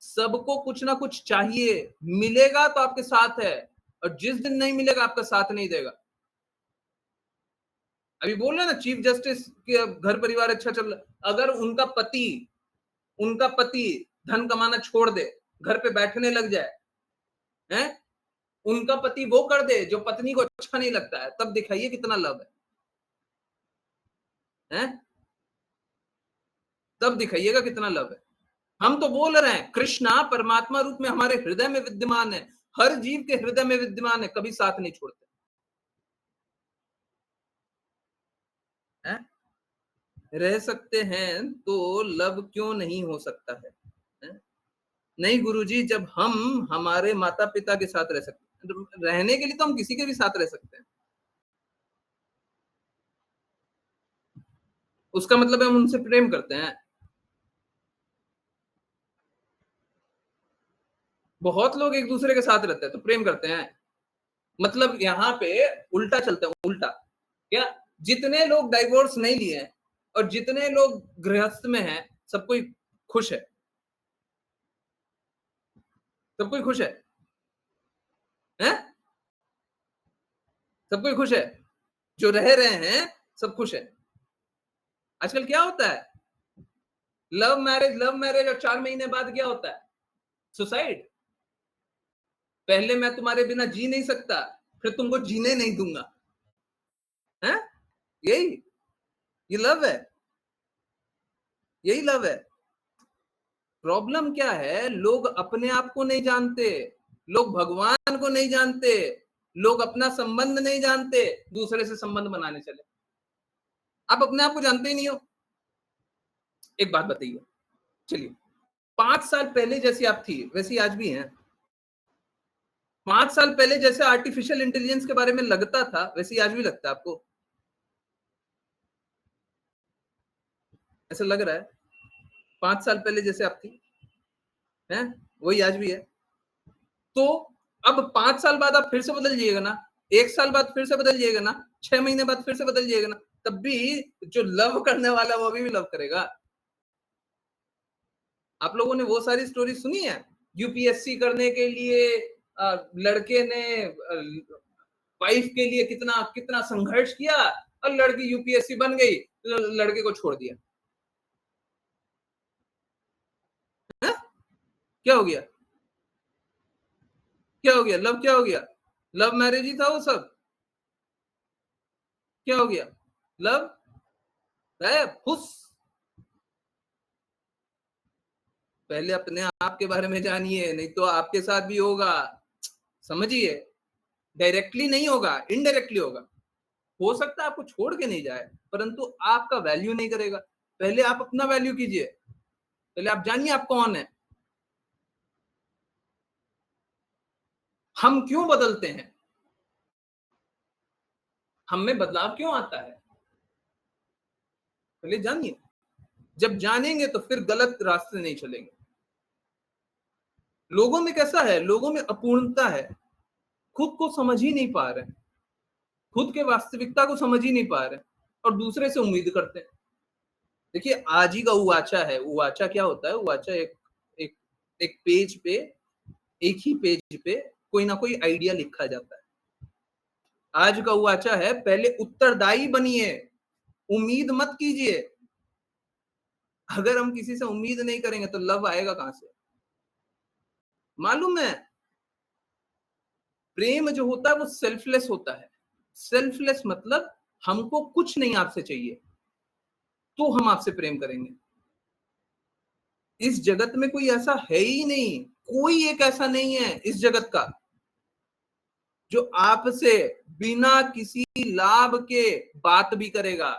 S1: सबको कुछ ना कुछ चाहिए, मिलेगा तो आपके साथ है, और जिस दिन नहीं मिलेगा आपका साथ नहीं देगा। अभी बोल रहे ना चीफ जस्टिस के घर परिवार अच्छा चल रहा, अगर उनका पति धन कमाना छोड़ दे, घर पे बैठने लग जाए, हैं? उनका पति वो कर दे जो पत्नी को अच्छा नहीं लगता है, तब दिखाइए कितना लव है, हैं? तब दिखाइएगा कितना लव है। हम तो बोल रहे हैं कृष्णा परमात्मा रूप में हमारे हृदय में विद्यमान है, हर जीव के हृदय में विद्यमान है, कभी साथ नहीं छोड़ते हैं? रह सकते हैं तो लव क्यों नहीं हो सकता है? नहीं गुरुजी, जब हम हमारे माता पिता के साथ रह सकते हैं, रहने के लिए तो हम किसी के भी साथ रह सकते हैं। उसका मतलब है हम उनसे प्रेम करते हैं। बहुत लोग एक दूसरे के साथ रहते हैं तो प्रेम करते हैं। मतलब यहाँ पे उल्टा चलता है, उल्टा क्या, जितने लोग डाइवोर्स नहीं लिए हैं और जितने लोग गृहस्थ में हैं, सब कोई खुश है, सब कोई खुश है, हैं? सब कोई खुश है, जो रह रहे हैं सब खुश है। आजकल क्या होता है, लव मैरिज और 4 महीने बाद क्या होता है, सुसाइड। पहले मैं तुम्हारे बिना जी नहीं सकता, फिर तुमको जीने नहीं दूंगा, हैं? यही, ये लव है, यही लव है। प्रॉब्लम क्या है, लोग अपने आप को नहीं जानते, लोग भगवान को नहीं जानते, लोग अपना संबंध नहीं जानते, दूसरे से संबंध बनाने चले। आप अपने आप को जानते ही नहीं हो। एक बात बताइए, चलिए 5 साल पहले जैसी आप थी वैसी आज भी हैं। 5 साल पहले जैसे आर्टिफिशियल इंटेलिजेंस के बारे में लगता था वैसे ही आज भी लगता है आपको? ऐसा लग रहा है 5 साल पहले जैसे आप थी हैं, वही आज भी है। तो अब 5 साल बाद आप फिर से बदल जाइएगा ना, 1 साल बाद फिर से बदल जाइएगा ना, 6 महीने बाद फिर से बदल जाइएगा ना, तब भी जो लव करने वाला वो अभी भी लव करेगा। आप लोगों ने वो सारी स्टोरी सुनी है, यूपीएससी करने के लिए लड़के ने वाइफ के लिए कितना कितना संघर्ष किया और लड़की यूपीएससी बन गई, लड़के को छोड़ दिया। है? क्या हो गया, क्या हो गया, लव क्या हो गया? लव मैरिज ही था वो सब, क्या हो गया, लव गायब, खुश। पहले अपने आप के बारे में जानिए, नहीं तो आपके साथ भी होगा, समझिए। डायरेक्टली नहीं होगा, इनडायरेक्टली होगा। हो सकता है आपको छोड़ के नहीं जाए, परंतु आपका वैल्यू नहीं करेगा। पहले आप अपना वैल्यू कीजिए, पहले आप जानिए आप कौन है। हम क्यों बदलते हैं, हम में बदलाव क्यों आता है, पहले जानिए। जब जानेंगे तो फिर गलत रास्ते नहीं चलेंगे। लोगों में कैसा है, लोगों में अपूर्णता है, खुद को समझ ही नहीं पा रहे, खुद के वास्तविकता को समझ ही नहीं पा रहे और दूसरे से उम्मीद करते हैं। देखिए आज ही का उवाचा है, उवाचा क्या होता है, उवाचा एक एक एक पेज पे, एक ही पेज पे कोई ना कोई आइडिया लिखा जाता है। आज का उवाचा है, पहले उत्तरदायी बनिए, उम्मीद मत कीजिए। अगर हम किसी से उम्मीद नहीं करेंगे तो लव आएगा कहां से? मालूम है, प्रेम जो होता है वो सेल्फलेस होता है। सेल्फलेस मतलब हमको कुछ नहीं आपसे चाहिए तो हम आपसे प्रेम करेंगे। इस जगत में कोई ऐसा है ही नहीं, कोई एक ऐसा नहीं है इस जगत का जो आपसे बिना किसी लाभ के बात भी करेगा।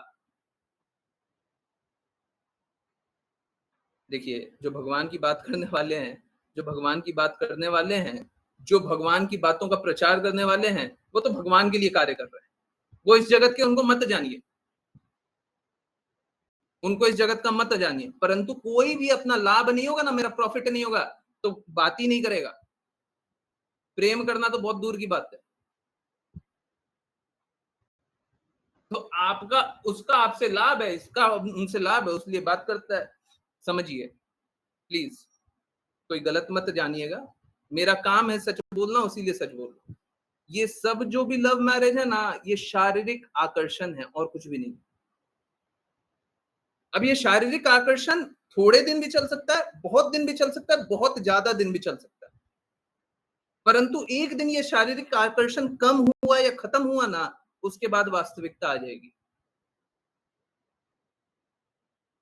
S1: देखिए जो भगवान की बात करने वाले हैं, जो भगवान की बात करने वाले हैं, जो भगवान की बातों का प्रचार करने वाले हैं, वो तो भगवान के लिए कार्य कर रहे हैं। वो इस जगत के, उनको मत जानिए, उनको इस जगत का मत जानिए। परंतु कोई भी अपना लाभ नहीं होगा ना, मेरा प्रॉफिट नहीं होगा तो बात ही नहीं करेगा। प्रेम करना तो बहुत दूर की बात है। तो आपका उसका आपसे लाभ है, इसका उनसे लाभ है, उसलिए बात करता है। समझिए प्लीज, कोई गलत मत जानिएगा। मेरा काम है सच बोलना, इसीलिए सच बोल रहा हूं। ये सब जो भी लव मैरिज है ना, ये शारीरिक आकर्षण है और कुछ भी नहीं। अब ये शारीरिक आकर्षण थोड़े दिन भी चल सकता है, बहुत दिन भी चल सकता है, बहुत ज्यादा दिन भी चल सकता है, परंतु एक दिन ये शारीरिक आकर्षण कम हुआ या खत्म हुआ ना, उसके बाद वास्तविकता आ जाएगी।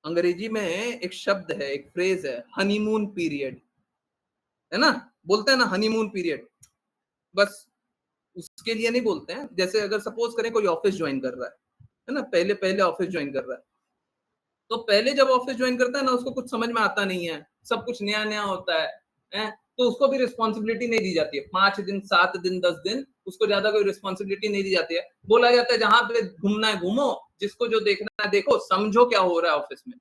S1: अंग्रेजी में एक शब्द है, एक फ्रेज है, हनीमून पीरियड, है ना, बोलते हैं ना हनीमून पीरियड। बस उसके लिए नहीं बोलते हैं। जैसे अगर सपोज करें कोई ऑफिस ज्वाइन कर रहा है ना, पहले पहले ऑफिस ज्वाइन कर रहा है, तो पहले जब ऑफिस ज्वाइन करता है ना, उसको कुछ समझ में आता नहीं है, सब कुछ नया नया होता है, तो उसको भी रिस्पॉन्सिबिलिटी नहीं दी जाती है। 5 दिन 7 दिन 10 दिन उसको ज्यादा कोई रिस्पॉन्सिबिलिटी नहीं दी जाती है। बोला जाता है जहां पे घूमना है घूमो, जिसको जो देखना है देखो, समझो क्या हो रहा है ऑफिस में,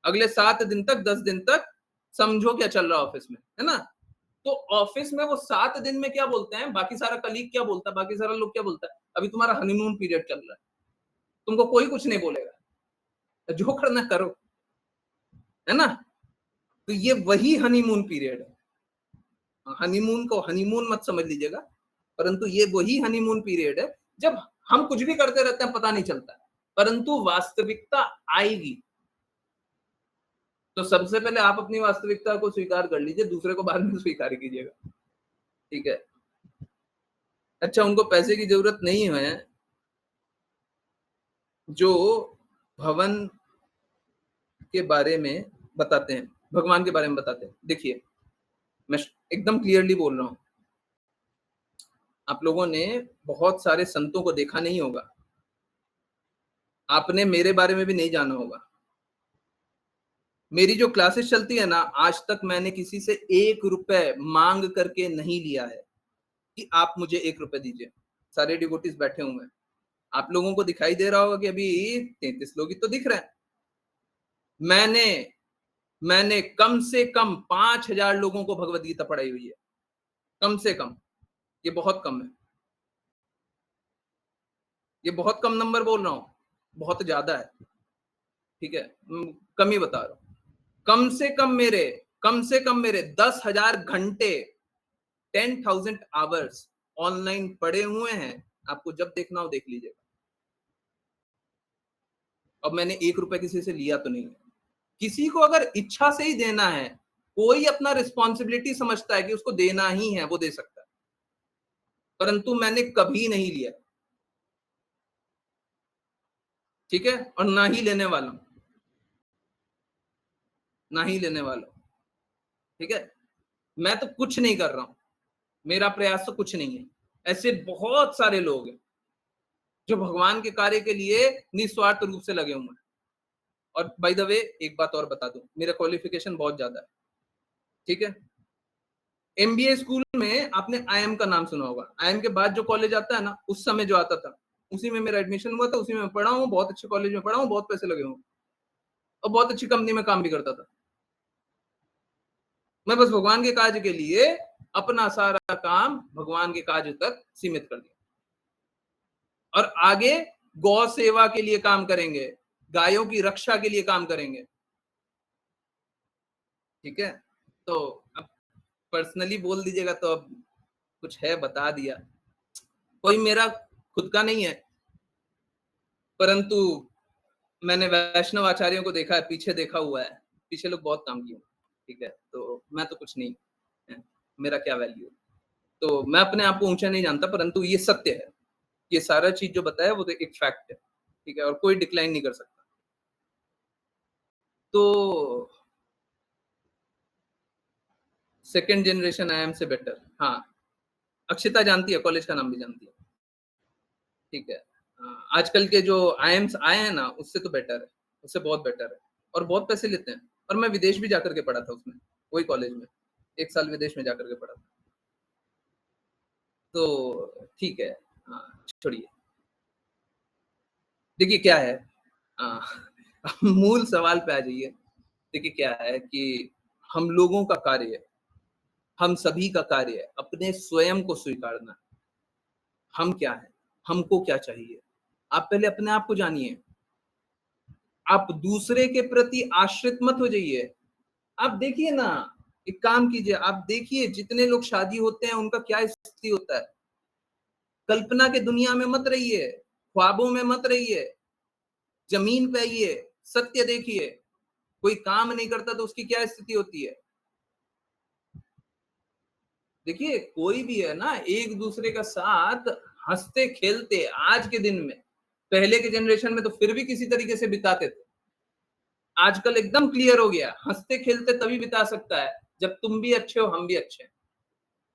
S1: अगले 7 दिन तक 10 दिन तक समझो क्या चल रहा है ऑफिस में, है ना। तो ऑफिस में वो 7 दिन में क्या बोलते हैं, बाकी सारा कलीग क्या बोलता है, बाकी सारा लोग क्या बोलता है, अभी तुम्हारा हनीमून पीरियड चल रहा है, तुमको कोई कुछ नहीं बोलेगा, जो करना करो, है ना? तो ये वही हनीमून पीरियड है। हनीमून को हनीमून मत समझ लीजिएगा, परंतु ये वही हनीमून पीरियड है जब हम कुछ भी करते रहते हैं, पता नहीं चलता, परंतु वास्तविकता आएगी। तो सबसे पहले आप अपनी वास्तविकता को स्वीकार कर लीजिए, दूसरे को बाद में स्वीकार कीजिएगा, ठीक है? अच्छा, उनको पैसे की जरूरत नहीं है जो भवन के बारे में बताते हैं, भगवान के बारे में बताते हैं। देखिए, मैं एकदम क्लियरली बोल रहा हूं, आप लोगों ने बहुत सारे संतों को देखा नहीं होगा, आपने मेरे बारे में भी नहीं जाना होगा। मेरी जो क्लासेस चलती है ना, आज तक मैंने किसी से 1 रुपए मांग करके नहीं लिया है कि आप मुझे 1 रुपए दीजिए। सारे डिवोटीज बैठे हुए हैं, आप लोगों को दिखाई दे रहा होगा कि अभी 33 लोग ही तो दिख रहे हैं। मैंने कम से कम 5000 लोगों को भगवत गीता पढ़ाई हुई है, कम से कम। ये बहुत कम है, ये बहुत कम नंबर बोल रहा हूं, बहुत ज्यादा है, ठीक है? कम ही बता रहा हूं। कम से कम मेरे 10,000 घंटे, 10,000 आवर्स ऑनलाइन पड़े हुए हैं। आपको जब देखना हो देख लीजिएगा। अब मैंने 1 रुपए किसी से लिया तो नहीं है। किसी को अगर इच्छा से ही देना है, कोई अपना रिस्पॉन्सिबिलिटी समझता है कि उसको देना ही है, वो दे सकता है, परंतु मैंने कभी नहीं लिया, ठीक है? और ना ही लेने वाला हूं, ना ही लेने वाला हूं, ठीक है? मैं तो कुछ नहीं कर रहा हूं, मेरा प्रयास तो कुछ नहीं है। ऐसे बहुत सारे लोग हैं जो भगवान के कार्य के लिए निस्वार्थ रूप से लगे हुए हैं। और बाय द वे एक बात और बता दूं, मेरा क्वालिफिकेशन बहुत ज्यादा है, ठीक है? एमबीए स्कूल में आपने आईएम का नाम सुना होगा, आईएम के बाद जो कॉलेज आता है ना, उस समय जो आता था, उसी में मेरा एडमिशन हुआ था, उसी में पढ़ा हूँ, बहुत अच्छे कॉलेज में पढ़ा हूँ, बहुत पैसे लगे हूँ और बहुत अच्छी कंपनी में काम भी करता था। मैं बस भगवान के कार्य के लिए अपना सारा काम भगवान के कार्य तक सीमित कर दिया और आगे गौ सेवा के लिए काम करेंगे, गायों की रक्षा के लिए काम करेंगे, ठीक है? तो अब पर्सनली बोल दीजिएगा तो अब कुछ है बता दिया, कोई मेरा खुद का नहीं है, परंतु मैंने वैष्णव आचार्यों को देखा है, पीछे देखा हुआ है, पीछे लोग बहुत काम किए, ठीक है? तो मैं तो कुछ नहीं है, मेरा क्या वैल्यू? तो मैं अपने आप को ऊंचा नहीं जानता, परंतु ये सत्य है, ये सारा चीज जो बताया वो तो एक फैक्ट है, ठीक है? और कोई डिक्लाइन नहीं कर सकता। तो सेकंड जनरेशन आईएम से बेटर, हाँ, अक्षिता जानती है, कॉलेज का नाम भी जानती है, ठीक है? आजकल के जो आईएम्स आए हैं ना, उससे तो बेटर है, उससे बहुत बेटर है और बहुत पैसे लेते हैं। और मैं विदेश भी जाकर के पढ़ा था उसमें, वही कॉलेज में 1 साल विदेश में जाकर के पढ़ा था। तो ठीक है, छोड़िए। देखिए क्या है, मूल सवाल पे आ जाइए। देखिए क्या है कि हम लोगों का कार्य है, हम सभी का कार्य है अपने स्वयं को स्वीकारना। हम क्या है, हमको क्या चाहिए, आप पहले अपने आप को जानिए। आप दूसरे के प्रति आश्रित मत हो जाइए। आप देखिए ना, एक काम कीजिए, आप देखिए जितने लोग शादी होते हैं उनका क्या स्थिति होता है। कल्पना के दुनिया में मत रहिए, ख्वाबों में मत रहिए, जमीन पे आइए, सत्य देखिए। कोई काम नहीं करता तो उसकी क्या स्थिति होती है। देखिए कोई भी है ना, एक दूसरे का साथ हंसते खेलते आज के दिन में, पहले के जनरेशन में तो फिर भी किसी तरीके से बिताते थे, आजकल एकदम क्लियर हो गया, हंसते खेलते तभी बिता सकता है जब तुम भी अच्छे हो हम भी अच्छे हैं,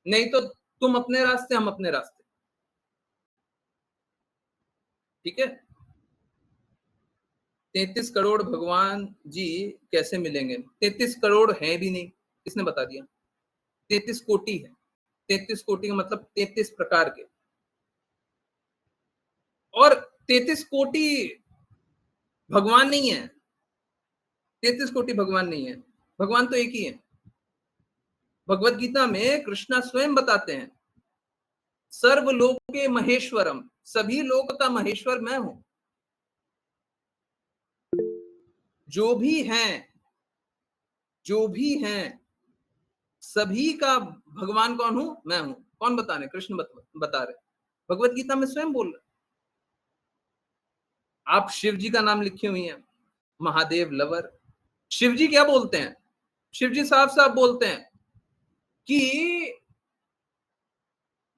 S1: नहीं तो तुम अपने रास्ते हम अपने रास्ते, ठीक है? 33 करोड़ भगवान जी कैसे मिलेंगे? 33 करोड़ है भी नहीं, किसने बता दिया? 33 कोटि है, 33 कोटि का मतलब 33 प्रकार के, और 33 कोटि भगवान नहीं है, 33 कोटि भगवान नहीं है, भगवान तो एक ही है। भगवत गीता में कृष्णा स्वयं बताते हैं, सर्वलोके महेश्वरम, सभी लोक का महेश्वर मैं हूं। जो भी हैं सभी का भगवान कौन हूं? मैं हूं। कौन बता रहे? कृष्ण बता रहे, भगवत गीता में स्वयं बोल रहे। आप शिव जी का नाम लिखे हुई हैं, महादेव लवर। शिव जी क्या बोलते हैं? शिव जी साफ साफ बोलते हैं कि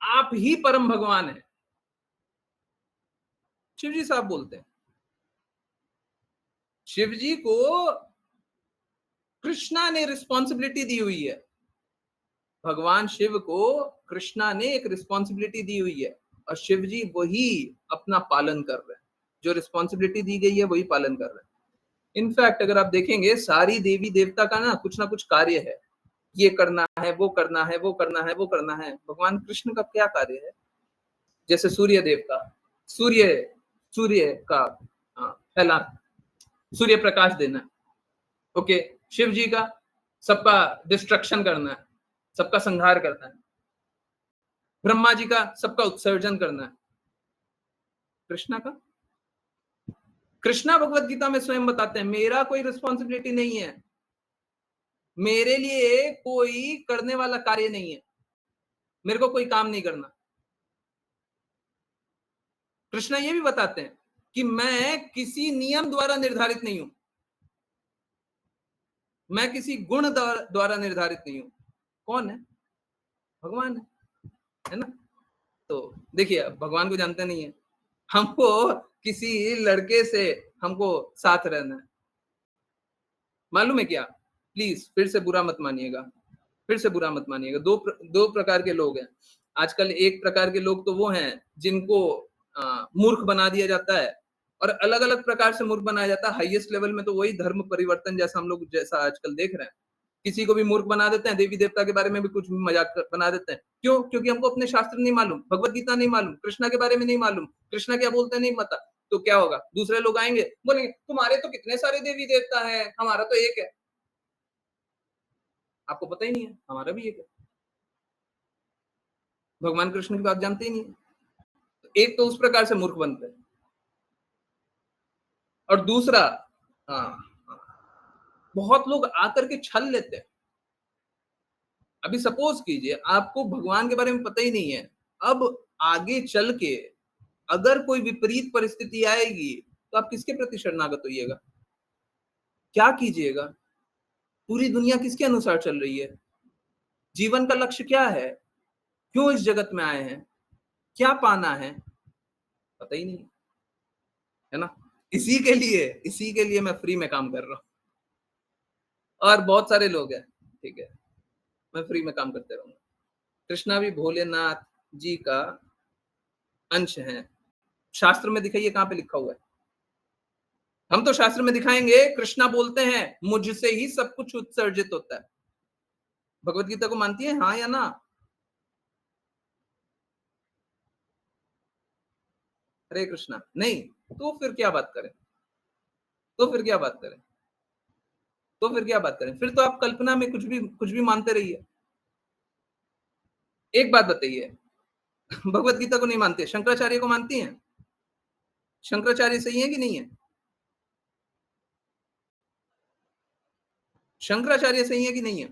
S1: आप ही परम भगवान हैं। शिव जी साफ बोलते हैं। शिव जी को कृष्णा ने रिस्पॉन्सिबिलिटी दी हुई है। भगवान शिव को कृष्णा ने एक रिस्पॉन्सिबिलिटी दी हुई है और शिव जी वही अपना पालन कर रहे हैं। जो रिस्पॉन्सिबिलिटी दी गई है वही पालन कर रहे हैं। इनफैक्ट अगर आप देखेंगे सारी देवी देवता का ना कुछ कार्य है, ये करना है, वो करना है, वो करना है, वो करना है। भगवान कृष्ण का क्या कार्य है? जैसे सूर्य देव का सूर्य का फैला, सूर्य प्रकाश देना। ओके, शिव जी का सबका डिस्ट्रक्शन करना है, सबका संहार करना है। ब्रह्मा जी का सबका उत्सर्जन करना है। कृष्णा का, कृष्णा भगवत गीता में स्वयं बताते हैं मेरा कोई रिस्पॉन्सिबिलिटी नहीं है, मेरे लिए कोई करने वाला कार्य नहीं है, मेरे को कोई काम नहीं करना। कृष्णा ये भी बताते हैं कि मैं किसी नियम द्वारा निर्धारित नहीं हूं, मैं किसी गुण द्वारा निर्धारित नहीं हूं। कौन है? भगवान है ना। तो देखिए, भगवान को जानते नहीं है, हमको किसी लड़के से हमको साथ रहना है, मालूम है क्या? प्लीज फिर से बुरा मत मानिएगा, फिर से बुरा मत मानिएगा। दो प्रकार के लोग हैं आजकल। एक प्रकार के लोग तो वो हैं जिनको मूर्ख बना दिया जाता है, और अलग अलग प्रकार से मूर्ख बनाया जाता है। हाईएस्ट लेवल में तो वही धर्म परिवर्तन जैसा हम लोग जैसा आजकल देख रहे हैं, किसी को भी मूर्ख बना देते हैं, देवी देवता के बारे में भी कुछ भी मजाक बना देते हैं। क्यों? क्योंकि हमको अपने शास्त्र नहीं मालूम, भगवत गीता नहीं मालूम, कृष्णा के बारे में नहीं मालूम, कृष्णा क्या बोलते हैं नहीं पता। तो क्या होगा? दूसरे लोग आएंगे बोलेंगे तुम्हारे तो कितने सारे देवी देवता हैं, हमारा तो एक है। आपको पता ही नहीं है, हमारा भी एक है। भगवान कृष्ण की बात जानते ही नहीं है। तो एक तो उस प्रकार से मूर्ख बनते हैं, और दूसरा बहुत लोग आकर के छल लेते हैं। अभी सपोज कीजिए आपको भगवान के बारे में पता ही नहीं है, अब आगे चल के अगर कोई विपरीत परिस्थिति आएगी तो आप किसके प्रति शरणागत होइएगा? क्या कीजिएगा? पूरी दुनिया किसके अनुसार चल रही है? जीवन का लक्ष्य क्या है? क्यों इस जगत में आए हैं? क्या पाना है? पता ही नहीं है ना। इसी के लिए मैं फ्री में काम कर रहा हूं, और बहुत सारे लोग हैं, ठीक है, मैं फ्री में काम करते रहूंगा। कृष्णा भी भोलेनाथ जी का अंश है। शास्त्र में दिखाइए कहां पे लिखा हुआ है? हम तो शास्त्र में दिखाएंगे, कृष्णा बोलते हैं मुझसे ही सब कुछ उत्सर्जित होता है। भगवत गीता को मानती है, हाँ या ना? हरे कृष्णा नहीं, तो फिर क्या बात करें? तो फिर क्या बात करें? तो फिर क्या बात करें? फिर तो आप कल्पना में कुछ भी मानते रहिए। एक बात बताइए, भगवत गीता को नहीं मानते, शंकराचार्य को मानती हैं? शंकराचार्य सही है कि नहीं है? शंकराचार्य सही है कि नहीं है?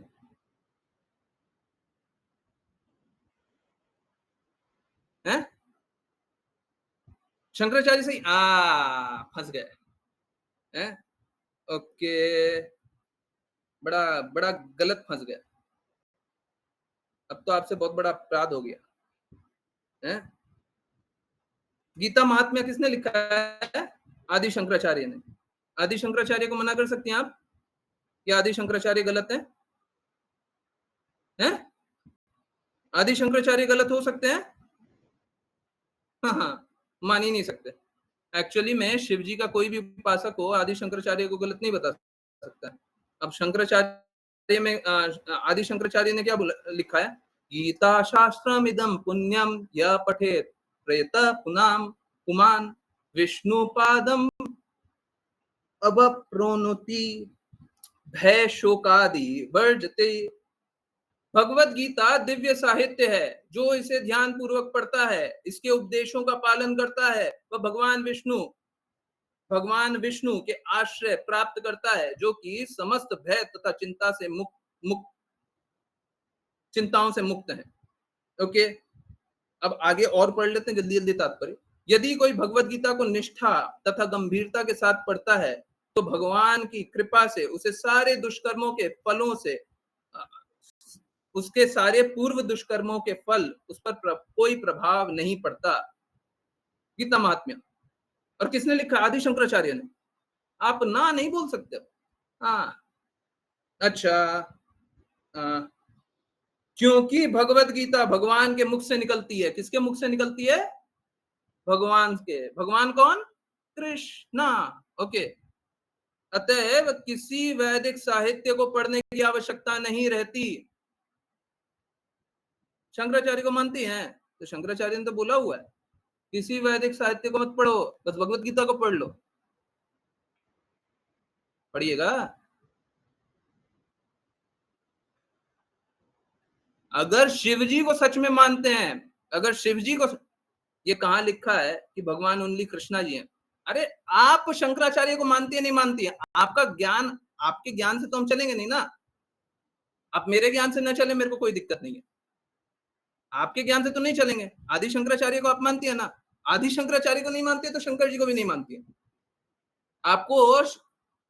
S1: हैं? शंकराचार्य सही? फंस गए हैं। ओके, बड़ा बड़ा गलत फंस गया। अब तो आपसे बहुत बड़ा अपराध हो गया है। गीता महात्म्य किसने लिखा है? आदि शंकराचार्य ने। आदि शंकराचार्य को मना कर सकती हैं आप? या आदि शंकराचार्य गलत है? हैं? आदि शंकराचार्य गलत हो सकते हैं? हाँ, मान ही नहीं सकते। एक्चुअली में शिव जी का कोई भी उपासक हो आदि शंकराचार्य को गलत नहीं बता सकता है। अब शंकराचार्य में आदि शंकराचार्य ने क्या लिखा है? गीता शास्त्रमिदं पुण्यम य पठेत प्रेत पुनाम पुमान विष्णुपादम अवप्रोनोति भय शोकादि वर्जते। भगवत गीता दिव्य साहित्य है, जो इसे ध्यान पूर्वक पढ़ता है, इसके उपदेशों का पालन करता है, वह भगवान विष्णु के आश्रय प्राप्त करता है, जो कि समस्त भय तथा चिंताओं से मुक्त है। ओके, अब आगे और पढ़ लेते हैं जल्दी जल्दी तात्पर्य। यदि कोई भगवत गीता को निष्ठा तथा गंभीरता के साथ पढ़ता है, तो भगवान की कृपा से उसे सारे दुष्कर्मों के फलों से उसके सारे पूर्व दुष्कर्मों के फल उस पर कोई प्रभाव नहीं पड़ता। गीता महात्म्य। और किसने लिखा? आदि शंकराचार्य ने। आप ना नहीं बोल सकते। हाँ, अच्छा, क्योंकि भगवत गीता भगवान के मुख से निकलती है। किसके मुख से निकलती है? भगवान के। भगवान कौन? कृष्णा। ओके, अतएव किसी वैदिक साहित्य को पढ़ने की आवश्यकता नहीं रहती। शंकराचार्य को मानती हैं? तो शंकराचार्य ने तो बोला हुआ है किसी वैदिक साहित्य को मत पढ़ो, बस भगवत गीता को पढ़ लो। पढ़िएगा। अगर शिवजी को सच में मानते हैं, अगर शिवजी को, ये कहां लिखा है कि भगवान ओनली कृष्णा जी हैं? अरे आप शंकराचार्य को मानती है नहीं मानती है? आपका ज्ञान, आपके ज्ञान से तो हम चलेंगे नहीं ना। आप मेरे ज्ञान से न चले, मेरे को कोई दिक्कत नहीं है। आपके ज्ञान से तो नहीं चलेंगे। आदि शंकराचार्य को आप मानती है ना? आदि शंकराचार्य को नहीं मानती है तो शंकर जी को भी नहीं मानती है। आपको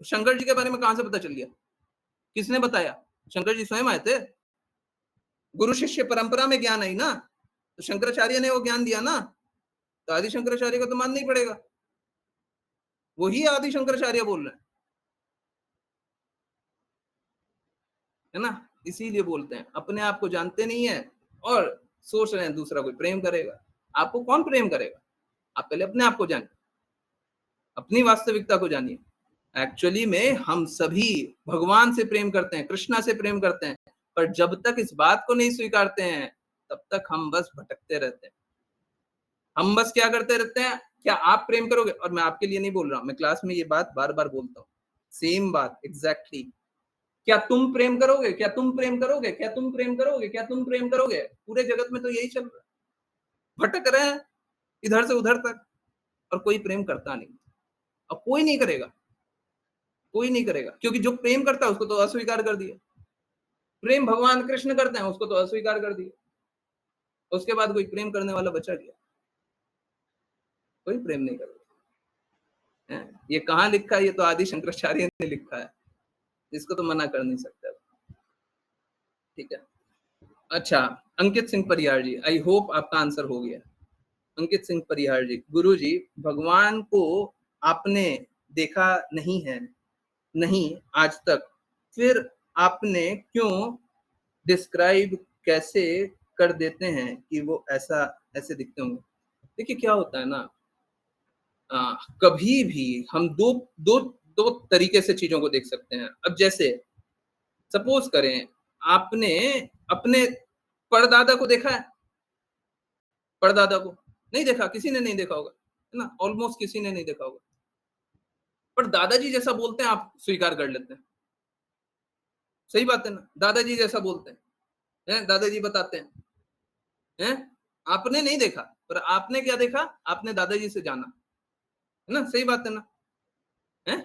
S1: शंकर जी के बारे में कहां से पता चल गया? किसने बताया? शंकर जी स्वयं आए थे। गुरु शिष्य परंपरा में ज्ञान आई ना, तो शंकराचार्य ने वो ज्ञान दिया ना, तो आदि शंकराचार्य को तो मानना ही पड़ेगा। वही आदि शंकराचार्य बोल रहे हैं, है ना। इसीलिए बोलते हैं अपने आप को जानते नहीं है और सोच रहे हैं दूसरा कोई प्रेम करेगा। आपको कौन प्रेम करेगा? आप पहले अपने आप को जानिए, अपनी वास्तविकता को जानिए। एक्चुअली में हम सभी भगवान से प्रेम करते हैं, कृष्णा से प्रेम करते हैं, पर जब तक इस बात को नहीं स्वीकारते हैं तब तक हम बस भटकते रहते हैं। हम बस क्या करते रहते हैं? क्या आप प्रेम करोगे? और मैं आपके लिए नहीं बोल रहा हूं, मैं क्लास में ये बात बार बार बोलता हूँ, सेम बात एग्जैक्टली। क्या तुम प्रेम करोगे? क्या तुम प्रेम करोगे? क्या तुम प्रेम करोगे? क्या तुम प्रेम करोगे? पूरे जगत में तो यही चल रहा है, भटक रहे हैं इधर से उधर तक, और कोई प्रेम करता नहीं। और कोई नहीं करेगा, कोई नहीं करेगा, क्योंकि जो प्रेम करता है उसको तो अस्वीकार कर दिया। प्रेम भगवान कृष्ण करते हैं, उसको तो अस्वीकार कर दिया। उसके बाद कोई प्रेम करने वाला बचा गया? कोई प्रेम नहीं करेगा। ये कहाँ लिखा है? ये तो आदि शंकराचार्य ने लिखा है, इसको तो मना कर नहीं सकता। ठीक है, अच्छा, अंकित सिंह परिहार जी, आई होप आपका आंसर हो गया। अंकित सिंह परिहार जी, गुरु जी, भगवान को आपने देखा नहीं है, नहीं आज तक, फिर आपने क्यों डिस्क्राइब कैसे कर देते हैं कि वो ऐसे दिखते होंगे? देखिए क्या होता है ना, कभी भी हम दो तरीके से चीजों को देख सकते हैं। अब जैसे सपोज करें आपने अपने परदादा को देखा है? परदादा को नहीं देखा, किसी ने नहीं देखा होगा, है ना, ऑलमोस्ट किसी ने नहीं देखा होगा। पर दादाजी जैसा बोलते हैं, आप स्वीकार कर लेते हैं। सही बात है ना, दादाजी जैसा बोलते हैं, दादाजी बताते हैं, आपने नहीं देखा, पर आपने क्या देखा? आपने दादाजी से जाना, है ना, सही बात है ना, है।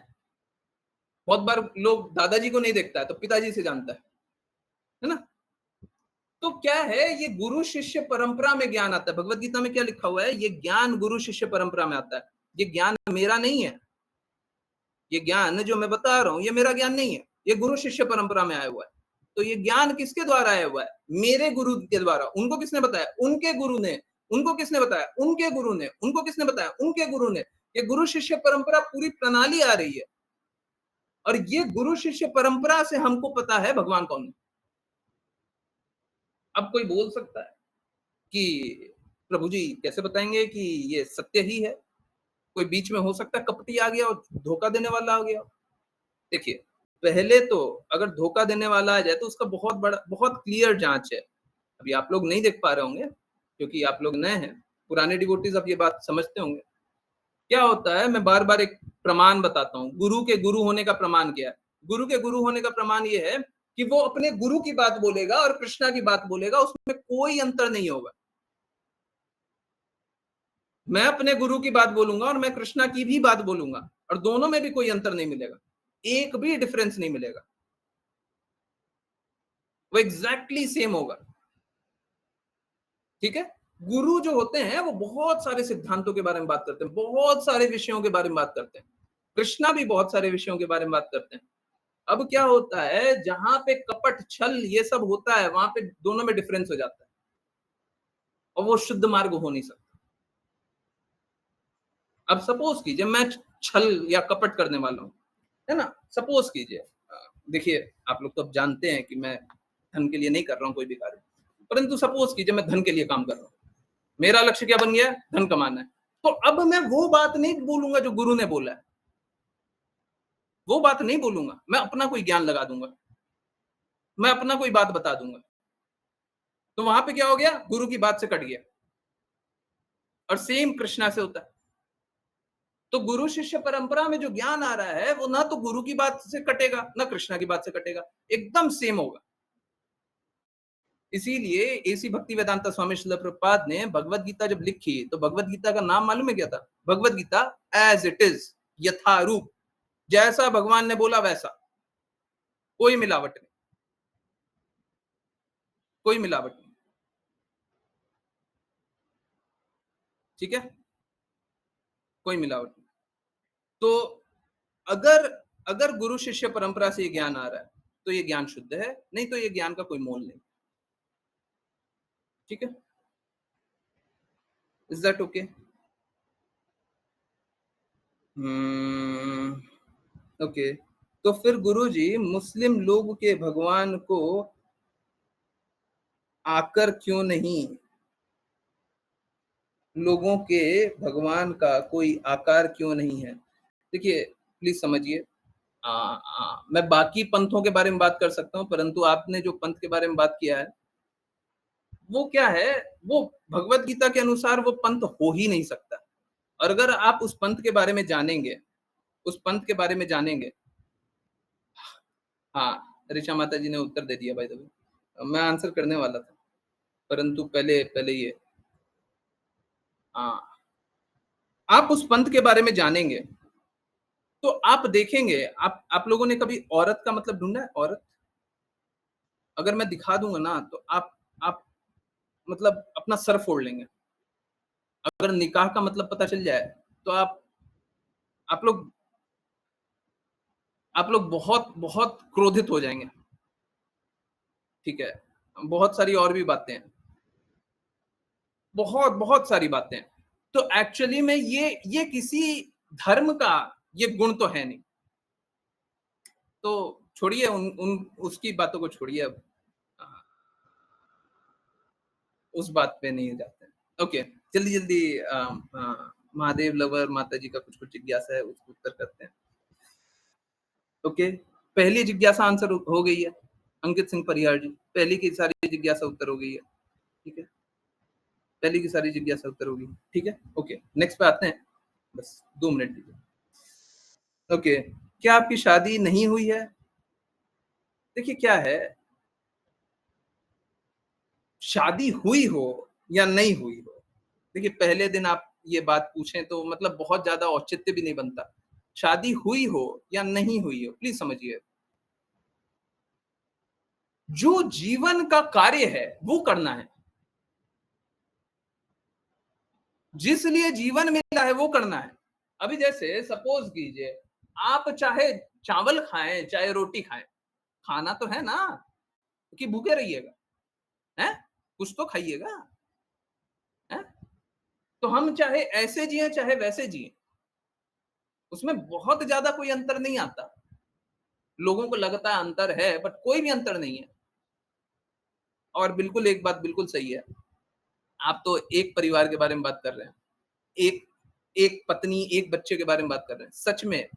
S1: बहुत बार लोग दादाजी को नहीं देखता है तो पिताजी से जानता है ना। तो क्या है, ये गुरु शिष्य परंपरा में ज्ञान आता है। भगवत गीता में क्या लिखा हुआ है? ये ज्ञान गुरु शिष्य परंपरा में आता है। ये ज्ञान मेरा नहीं है, ये ज्ञान जो मैं बता रहा हूं ये मेरा ज्ञान नहीं है, ये गुरु शिष्य परंपरा में आया हुआ है। तो ये ज्ञान किसके द्वारा आया हुआ है? मेरे गुरु के द्वारा। उनको किसने बताया? उनके गुरु ने। उनको किसने बताया? उनके गुरु ने। उनको किसने बताया? उनके गुरु ने। ये गुरु शिष्य परंपरा पूरी प्रणाली आ रही है, और ये गुरु शिष्य परंपरा से हमको पता है भगवान कौन है। अब कोई बोल सकता है कि प्रभु जी कैसे बताएंगे कि ये सत्य ही है? कोई बीच में हो सकता है कपटी आ गया और धोखा देने वाला आ गया। देखिए, पहले तो अगर धोखा देने वाला आ जाए तो उसका बहुत क्लियर जांच है। अभी आप लोग नहीं देख पा रहे होंगे क्योंकि आप लोग नए हैं, पुराने डिवोटीज अब ये बात समझते होंगे। क्या होता है, मैं बार बार एक प्रमाण बताता हूँ। गुरु के गुरु होने का प्रमाण क्या है? गुरु के गुरु होने का प्रमाण ये है कि वो अपने गुरु की बात बोलेगा और कृष्णा की बात बोलेगा, उसमें कोई अंतर नहीं होगा। मैं अपने गुरु की बात बोलूंगा और मैं कृष्णा की भी बात बोलूंगा, और दोनों में भी कोई अंतर नहीं मिलेगा, एक भी डिफरेंस नहीं मिलेगा, वो एग्जैक्टली सेम होगा। ठीक है। गुरु जो होते हैं वो बहुत सारे सिद्धांतों के बारे में बात करते हैं, बहुत सारे विषयों के बारे में बात करते हैं। कृष्णा भी बहुत सारे विषयों के बारे में बात करते हैं। अब क्या होता है, जहां पे कपट छल ये सब होता है, वहां पे दोनों में डिफरेंस हो जाता है और वो शुद्ध मार्ग हो नहीं सकता। अब सपोज कीजिए मैं छल या कपट करने वाला हूं, है ना, सपोज कीजिए, देखिए आप लोग तो अब जानते हैं कि मैं धन के लिए नहीं कर रहा हूं कोई भी कार्य, परंतु सपोज कीजिए मैं धन के लिए काम कर रहा हूं, मेरा लक्ष्य क्या बन गया, धन कमाना है। तो अब मैं वो बात नहीं बोलूंगा जो गुरु ने बोला है, वो बात नहीं बोलूंगा, मैं अपना कोई ज्ञान लगा दूंगा, मैं अपना कोई बात बता दूंगा। तो वहां पे क्या हो गया, गुरु की बात से कट गया। और सेम कृष्णा से होता है। तो गुरु शिष्य परंपरा में जो ज्ञान आ रहा है वो ना तो गुरु की बात से कटेगा ना कृष्णा की बात से कटेगा, एकदम सेम होगा। इसीलिए एसी भक्ति वेदांता स्वामी श्रील प्रभुपाद ने भगवत गीता जब लिखी तो भगवत गीता का नाम मालूम है क्या था, Bhagavad Gita as it is, यथारूप, जैसा भगवान ने बोला वैसा, कोई मिलावट नहीं, कोई मिलावट नहीं। ठीक है, कोई मिलावट नहीं। तो अगर अगर गुरु शिष्य परंपरा से ये ज्ञान आ रहा है तो ये ज्ञान शुद्ध है, नहीं तो ये ज्ञान का कोई मोल नहीं। ठीक है, इज दैट ओके? ओके। तो फिर गुरुजी मुस्लिम लोग के भगवान को आकर क्यों नहीं, लोगों के भगवान का कोई आकार क्यों नहीं है? देखिए प्लीज समझिए, मैं बाकी पंथों के बारे में बात कर सकता हूं, परंतु आपने जो पंथ के बारे में बात किया है वो क्या है, वो भगवत गीता के अनुसार वो पंथ हो ही नहीं सकता। और अगर आप उस पंथ के बारे में जानेंगे, उस पंथ के बारे में जानेंगे, हाँ ऋषा माता जी ने उत्तर दे दिया, बाय द वे मैं आंसर करने वाला था, परंतु पहले पहले ये, हाँ आप उस पंथ के बारे में जानेंगे तो आप देखेंगे, आप लोगों ने कभी औरत का मतलब ढूंढा है? औरत अगर मैं दिखा दूंगा ना तो आप मतलब अपना सर फोड़ लेंगे। अगर निकाह का मतलब पता चल जाए तो आप लोग बहुत बहुत क्रोधित हो जाएंगे। ठीक है, बहुत सारी और भी बातें हैं, बहुत बहुत सारी बातें हैं। तो एक्चुअली में ये किसी धर्म का ये गुण तो है नहीं। तो छोड़िए उन उसकी बातों को छोड़िए, अब उस बात पे नहीं जाते हैं। ओके, जल्दी जल्दी महादेव लवर माता जी का कुछ कुछ जिज्ञासा है उसको उत्तर करते हैं। ओके, पहली जिज्ञासा आंसर हो गई है अंकित सिंह परिहार जी, पहली की सारी जिज्ञासा उत्तर हो गई है। ठीक है, पहली की सारी जिज्ञासा उत्तर होगी। ठीक है, ओके नेक्स्ट पे आते हैं, बस 2 मिनट दीजिए। ओके, क्या आपकी शादी नहीं हुई है? देखिए क्या है, शादी हुई हो या नहीं हुई हो, देखिए पहले दिन आप ये बात पूछें तो मतलब बहुत ज्यादा औचित्य भी नहीं बनता। शादी हुई हो या नहीं हुई हो, प्लीज समझिए, जो जीवन का कार्य है वो करना है, जिस लिए जीवन मिला है वो करना है। अभी जैसे सपोज कीजिए आप चाहे चावल खाएं चाहे रोटी खाएं, खाना तो है ना, कि भूखे रहिएगा, हैं, कुछ तो खाइएगा, हैं। तो हम चाहे ऐसे जिए चाहे वैसे जिए, उसमें बहुत ज्यादा कोई अंतर नहीं आता। लोगों को लगता है अंतर है, बट कोई भी अंतर नहीं है। और बिल्कुल एक बात बिल्कुल सही है, आप तो एक परिवार के बारे में बात कर रहे हैं, एक एक पत्नी एक बच्चे के बारे में बात कर रहे हैं। सच में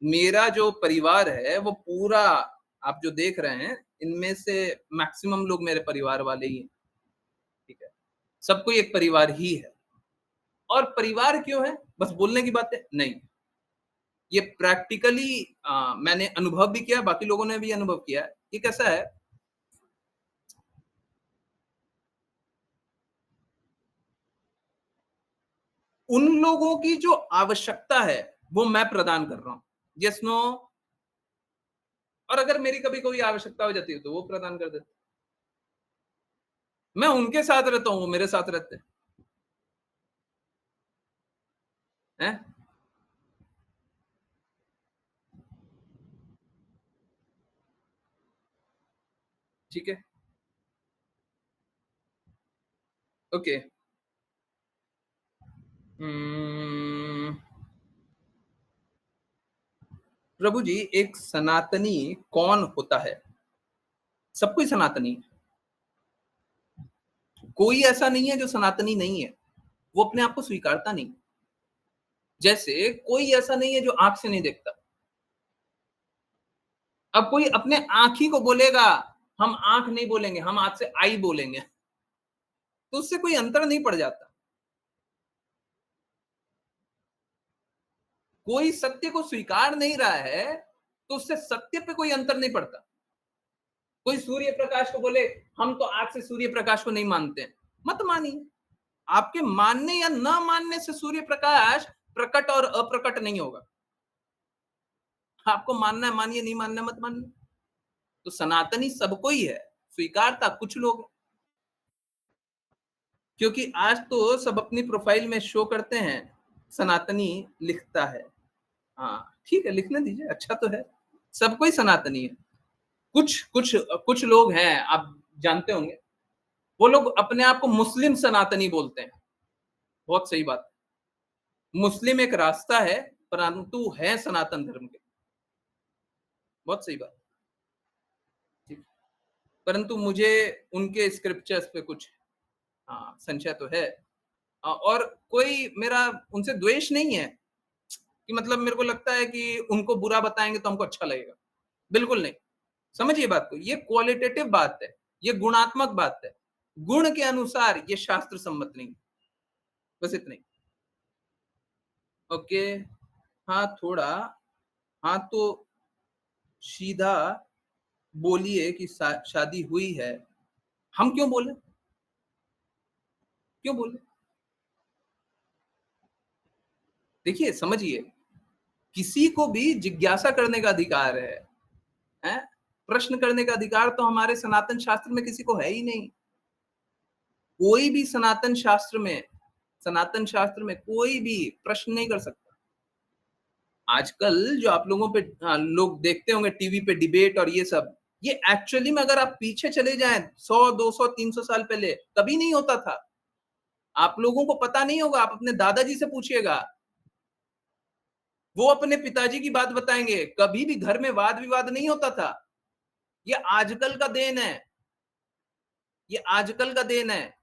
S1: मेरा जो परिवार है वो पूरा, आप जो देख रहे हैं इनमें से मैक्सिमम लोग मेरे परिवार वाले ही हैं। ठीक है, सब कोई एक परिवार ही है। और परिवार क्यों है, बस बोलने की बात है नहीं, ये प्रैक्टिकली मैंने अनुभव भी किया, बाकी लोगों ने भी अनुभव किया है ये कैसा है, उन लोगों की जो आवश्यकता है वो मैं प्रदान कर रहा हूं, यस नो। और अगर मेरी कभी कोई आवश्यकता हो जाती है तो वो प्रदान कर देते। मैं उनके साथ रहता हूं, वो मेरे साथ रहते हैं। ठीक है, ओके। प्रभु जी, एक सनातनी कौन होता है? सब कोई सनातनी है, कोई ऐसा नहीं है जो सनातनी नहीं है, वो अपने आप को स्वीकारता नहीं। जैसे कोई ऐसा नहीं है जो आंख से नहीं देखता। अब कोई अपने आंख ही को बोलेगा, हम आंख नहीं बोलेंगे, हम आज से आई बोलेंगे, तो उससे कोई अंतर नहीं पड़ जाता। कोई सत्य को स्वीकार नहीं रहा है तो उससे सत्य पे कोई अंतर नहीं पड़ता। कोई सूर्य प्रकाश को बोले, हम तो आज से सूर्य प्रकाश को नहीं मानते हैं, मत मानिए। आपके मानने या न मानने से सूर्य प्रकाश प्रकट और अप्रकट नहीं होगा। आपको मानना है मानिए, नहीं मानना है मत मानिए। तो सनातनी सबको ही है, स्वीकारता कुछ लोग हैं। क्योंकि आज तो सब अपनी प्रोफाइल में शो करते हैं, सनातनी लिखता है। हाँ ठीक है, लिखने दीजिए, अच्छा तो है, सब कोई सनातनी है। कुछ कुछ कुछ लोग हैं, आप जानते होंगे, वो लोग अपने आप को मुस्लिम सनातनी बोलते हैं। बहुत सही बात। मुस्लिम एक रास्ता है, परंतु है सनातन धर्म के। बहुत सही बात। ठीक। परंतु मुझे उनके स्क्रिप्चर्स पे कुछ संशय तो है। और कोई मेरा उनसे द्वेष नहीं है कि मतलब मेरे को लगता है कि उनको बुरा बताएंगे तो हमको अच्छा लगेगा, बिल्कुल नहीं। समझिए बात को, ये क्वालिटेटिव बात है, ये गुणात्मक बात है। गुण के अनुसार ये शास्त्र सम्मत नहीं। बस इतना ही। ओके। हाँ थोड़ा। हाँ तो सीधा बोलिए कि शादी हुई है। हम क्यों बोले, क्यों बोले? देखिए समझिए, किसी को भी जिज्ञासा करने का अधिकार है? प्रश्न करने का अधिकार तो हमारे सनातन शास्त्र में किसी को है ही नहीं। कोई भी सनातन शास्त्र में कोई भी प्रश्न नहीं कर सकता। आजकल जो आप लोगों पे लोग देखते होंगे टीवी पे डिबेट और ये सब, ये एक्चुअली में अगर आप पीछे चले जाएं 100, 200, 300 साल पहले, कभी नहीं होता था। आप लोगों को पता नहीं होगा, आप अपने दादाजी से पूछिएगा, वो अपने पिताजी की बात बताएंगे, कभी भी घर में वाद विवाद नहीं होता था। ये आजकल का देन है, ये आजकल का देन है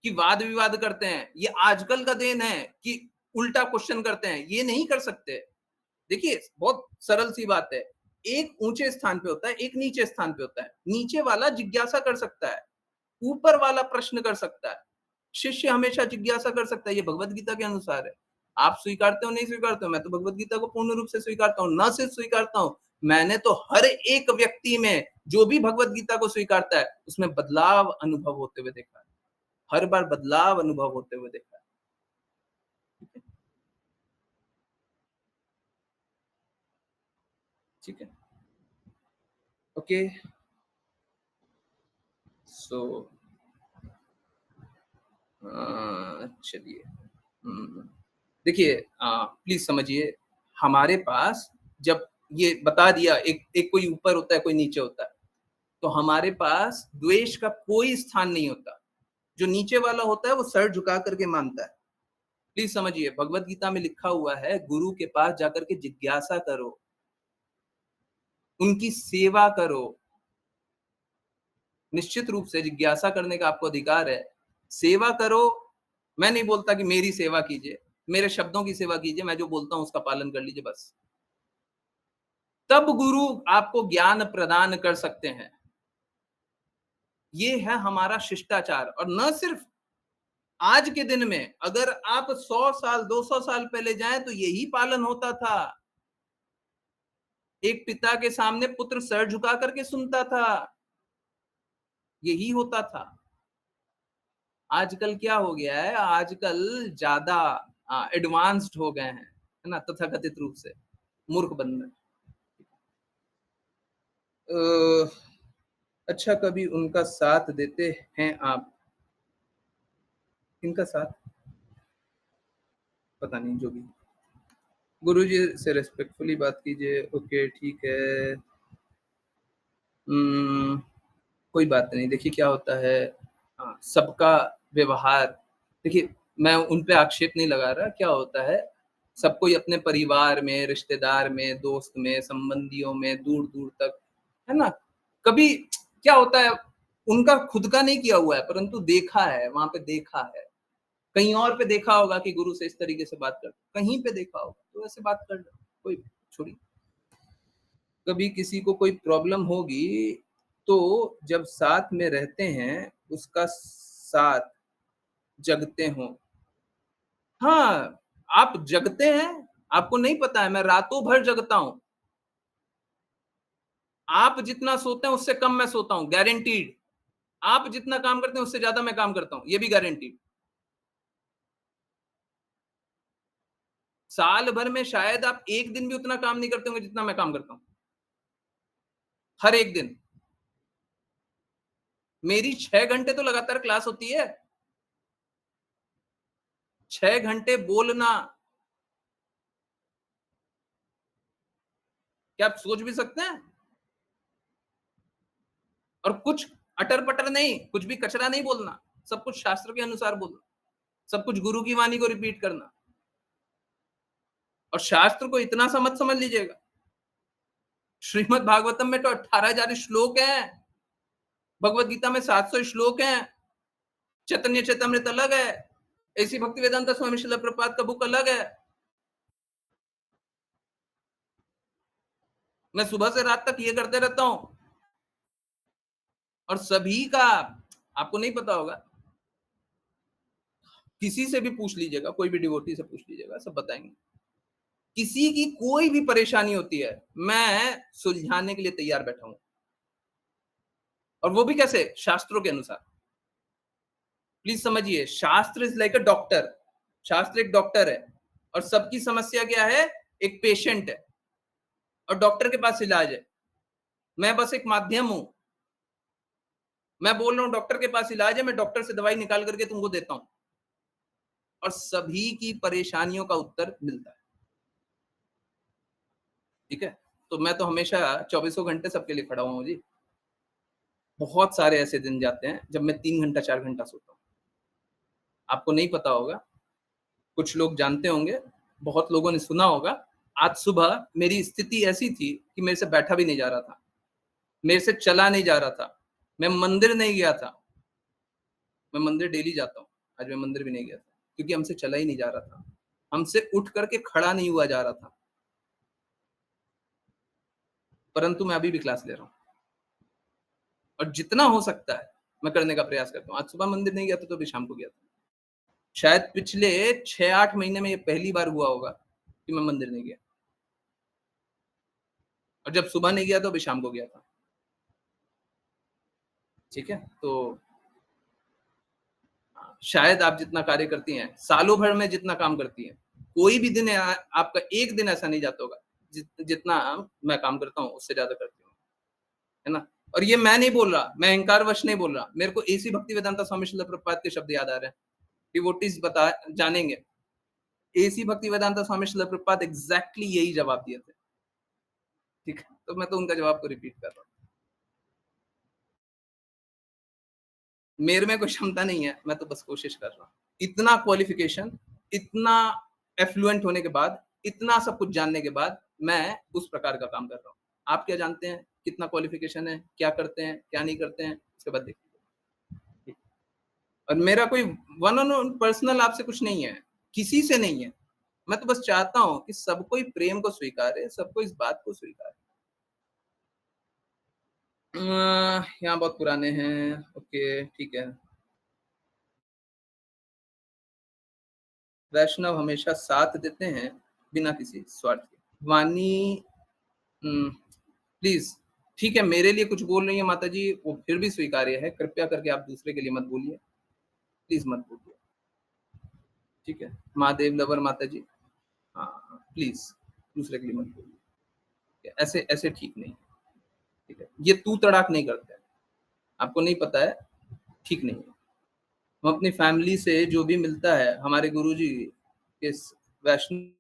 S1: कि वाद विवाद करते हैं। ये आजकल का देन है कि उल्टा क्वेश्चन करते हैं, ये नहीं कर सकते। देखिए बहुत सरल सी बात है, एक ऊंचे स्थान पे होता है, एक नीचे स्थान पे होता है। नीचे वाला जिज्ञासा कर सकता है, ऊपर वाला प्रश्न कर सकता है। शिष्य हमेशा जिज्ञासा कर सकता है, ये भगवत गीता के अनुसार है। आप स्वीकारते हो नहीं स्वीकारते हो, मैं तो भगवत गीता को पूर्ण रूप से स्वीकारता हूँ। न सिर्फ स्वीकारता हूँ, मैंने तो हर एक व्यक्ति में जो भी भगवत गीता को स्वीकारता है उसमें बदलाव अनुभव होते हुए देखा है। हर बार बदलाव अनुभव होते हुए देखा है। ठीक है, ओके। सो चलिए, देखिए प्लीज समझिए, हमारे पास जब ये बता दिया, एक एक कोई ऊपर होता है कोई नीचे होता है, तो हमारे पास द्वेष का कोई स्थान नहीं होता। जो नीचे वाला होता है वो सर झुका करके मानता है। प्लीज समझिए, भगवत गीता में लिखा हुआ है, गुरु के पास जाकर के जिज्ञासा करो, उनकी सेवा करो। निश्चित रूप से जिज्ञासा करने का आपको अधिकार है, सेवा करो। मैं नहीं बोलता कि मेरी सेवा कीजिए, मेरे शब्दों की सेवा कीजिए, मैं जो बोलता हूं उसका पालन कर लीजिए बस। तब गुरु आपको ज्ञान प्रदान कर सकते हैं। ये है हमारा शिष्टाचार। और न सिर्फ आज के दिन में, अगर आप 100 साल 200 साल पहले जाएं तो यही पालन होता था। एक पिता के सामने पुत्र सर झुका करके सुनता था, यही होता था। आजकल क्या हो गया है, आजकल ज्यादा एडवांस्ड हो गए हैं, है ना, तथाकथित रूप से मूर्ख बन रहे हैं। अच्छा, कभी उनका साथ देते हैं आप? इनका साथ पता नहीं, जो भी। गुरुजी से रेस्पेक्टफुली बात कीजिए। ओके, ठीक है। कोई बात नहीं। देखिए क्या होता है, सबका व्यवहार, देखिए मैं उन पे आक्षेप नहीं लगा रहा। क्या होता है, सब कोई अपने परिवार में, रिश्तेदार में, दोस्त में, संबंधियों में, दूर दूर तक, है ना, कभी क्या होता है, उनका खुद का नहीं किया हुआ है, परंतु देखा है, वहां पे देखा है, कहीं और पे देखा होगा कि गुरु से इस तरीके से बात कर, कहीं पे देखा होगा, तो ऐसे बात कर लो, कोई छोड़ी। कभी किसी को कोई प्रॉब्लम होगी तो जब साथ में रहते हैं उसका साथ जगते हो। हाँ, आप जगते हैं, आपको नहीं पता है, मैं रातों भर जगता हूं। आप जितना सोते हैं उससे कम मैं सोता हूं, गारंटीड। आप जितना काम करते हैं उससे ज्यादा मैं काम करता हूं, ये भी गारंटीड। साल भर में शायद आप एक दिन भी उतना काम नहीं करते होंगे जितना मैं काम करता हूं, हर एक दिन। मेरी 6 घंटे तो लगातार क्लास होती है, 6 घंटे बोलना। क्या आप सोच भी सकते हैं? और कुछ अटर पटर नहीं, कुछ भी कचरा नहीं बोलना, सब कुछ शास्त्र के अनुसार बोलना, सब कुछ गुरु की वाणी को रिपीट करना। और शास्त्र को इतना सा मत समझ लीजिएगा, श्रीमद् भागवतम में तो 18,000 श्लोक हैं, भगवत गीता में 700 श्लोक हैं, चैतन्य चैतामृत अलग है, ऐसी भक्ति वेदांता स्वामी श्रील प्रभुपाद का बुक अलग है। मैं सुबह से रात तक ये करते रहता हूं, और सभी का आपको नहीं पता होगा, किसी से भी पूछ लीजिएगा, कोई भी डिवोटी से पूछ लीजिएगा, सब बताएंगे। किसी की कोई भी परेशानी होती है, मैं सुलझाने के लिए तैयार बैठा हूं, और वो भी कैसे, शास्त्रों के अनुसार। प्लीज समझिए, शास्त्र इज लाइक अ डॉक्टर, शास्त्र एक डॉक्टर है, और सबकी समस्या क्या है, एक पेशेंट है, और डॉक्टर के पास इलाज है। मैं बस एक माध्यम हूं, मैं बोल रहा हूं डॉक्टर के पास इलाज है, मैं डॉक्टर से दवाई निकाल करके तुमको देता हूं, और सभी की परेशानियों का उत्तर मिलता है। ठीक है, तो मैं तो हमेशा 24 घंटे सबके लिए खड़ा हुआ हूं जी। बहुत सारे ऐसे दिन जाते हैं जब मैं 3 घंटा 4 घंटा सोता हूँ, आपको नहीं पता होगा, कुछ लोग जानते होंगे, बहुत लोगों ने सुना होगा। आज सुबह मेरी स्थिति ऐसी थी कि मेरे से बैठा भी नहीं जा रहा था, मेरे से चला नहीं जा रहा था, मैं मंदिर नहीं गया था। मैं मंदिर डेली जाता हूँ, आज मैं मंदिर भी नहीं गया था, क्योंकि हमसे चला ही नहीं जा रहा था, हमसे उठ करके खड़ा नहीं हुआ जा रहा था। परंतु मैं अभी भी क्लास ले रहा हूँ, और जितना हो सकता है मैं करने का प्रयास करता हूँ। आज सुबह मंदिर नहीं गया था, तो अभी शाम को गया था। शायद पिछले 6-8 महीने में ये पहली बार हुआ होगा कि मैं मंदिर नहीं गया, और जब सुबह नहीं गया तो अभी शाम को गया था। ठीक है, तो शायद आप जितना कार्य करती हैं, सालों भर में जितना काम करती हैं, कोई भी दिन आपका एक दिन ऐसा नहीं जाता होगा जितना मैं काम करता हूँ उससे ज्यादा करती हूँ, है ना। और ये मैं नहीं बोल रहा, मैं अहंकार वश नहीं बोल रहा, मेरे को एसी भक्ति वेदांता स्वामी श्रील प्रभुपाद के शब्द याद आ रहे हैं, डिवोटीज बता जानेंगे। एसी भक्ति वेदांता स्वामी श्रील प्रभुपाद एग्जैक्टली यही जवाब दिए थे। ठीक है, तो मैं तो उनका जवाब को रिपीट कर रहा हूँ। मेरे में कोई क्षमता नहीं है, मैं तो बस कोशिश कर रहा हूँ। इतना क्वालिफिकेशन, इतना एफ्लुएंट होने के बाद, इतना सब कुछ जानने के बाद मैं उस प्रकार का काम कर रहा हूँ। आप क्या जानते हैं, कितना क्वालिफिकेशन है, क्या करते हैं, क्या नहीं करते हैं, उसके बाद देखिए। और मेरा कोई वन ऑन वन पर्सनल आपसे कुछ नहीं है, किसी से नहीं है। मैं तो बस चाहता हूँ कि सब कोई प्रेम को स्वीकारे, सबको इस बात को स्वीकारे। यहाँ बहुत पुराने हैं, ओके ठीक है। वैष्णव हमेशा साथ देते हैं बिना किसी स्वार्थ के। वाणी प्लीज, ठीक है, मेरे लिए कुछ बोल रही है माता जी, वो फिर भी स्वीकार्य है। कृपया करके आप दूसरे के लिए मत बोलिए, प्लीज मत बोलिए, ठीक है। महादेव लवर माता जी, हाँ प्लीज दूसरे के लिए मत बोलिए, ऐसे ऐसे ठीक नहीं, ठीक है। ये तू तड़ाक नहीं करते, आपको नहीं पता है, ठीक नहीं है। हम अपनी फैमिली से जो भी मिलता है, हमारे गुरुजी के वैष्णव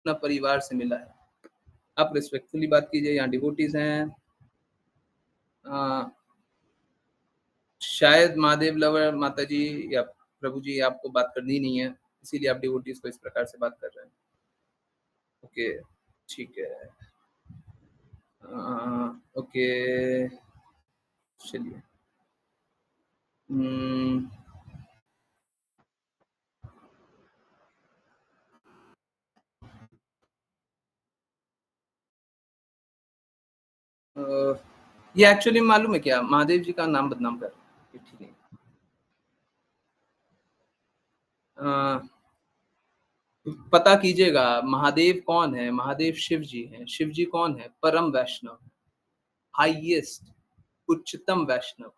S1: परिवार से मिला है। आप रिस्पेक्टफुली बात कीजिए, यहाँ डिवोटीज हैं। शायद महादेव लवर माता जी या प्रभु जी आपको बात करनी नहीं है, इसीलिए आप डिवोटीज को इस प्रकार से बात कर रहे हैं। ओके, ठीक है। ओके, चलिए। ये एक्चुअली मालूम है क्या, महादेव जी का नाम बदनाम कर रहे हैं, ये ठीक नहीं। पता कीजिएगा महादेव कौन है। महादेव शिव जी हैं। शिव जी कौन है? परम वैष्णव, हाईएस्ट, उच्चतम वैष्णव,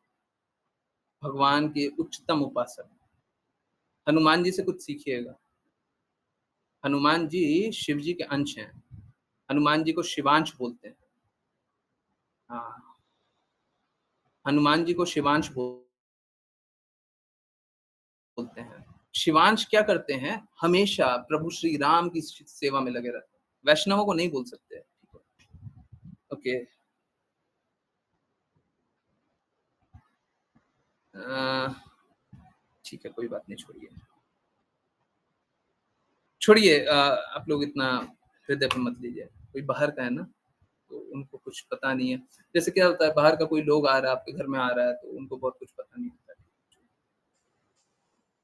S1: भगवान के उच्चतम उपासक। हनुमान जी से कुछ सीखिएगा। हनुमान जी शिव जी के अंश हैं। हनुमान जी को शिवांश बोलते हैं। हाँ, हनुमान जी को शिवांश बोलते हैं। शिवांश क्या करते हैं? हमेशा प्रभु श्री राम की सेवा में लगे रहते हैं। वैष्णवों को नहीं बोल सकते। ओके, ठीक है, कोई बात नहीं, छोड़िए छोड़िए। आप लोग इतना हृदय पे मत लीजिए। कोई बाहर का है ना, तो उनको कुछ पता नहीं है। जैसे क्या होता है, बाहर का कोई लोग आ रहा है, आपके घर में आ रहा है, तो उनको बहुत कुछ पता नहीं होता है।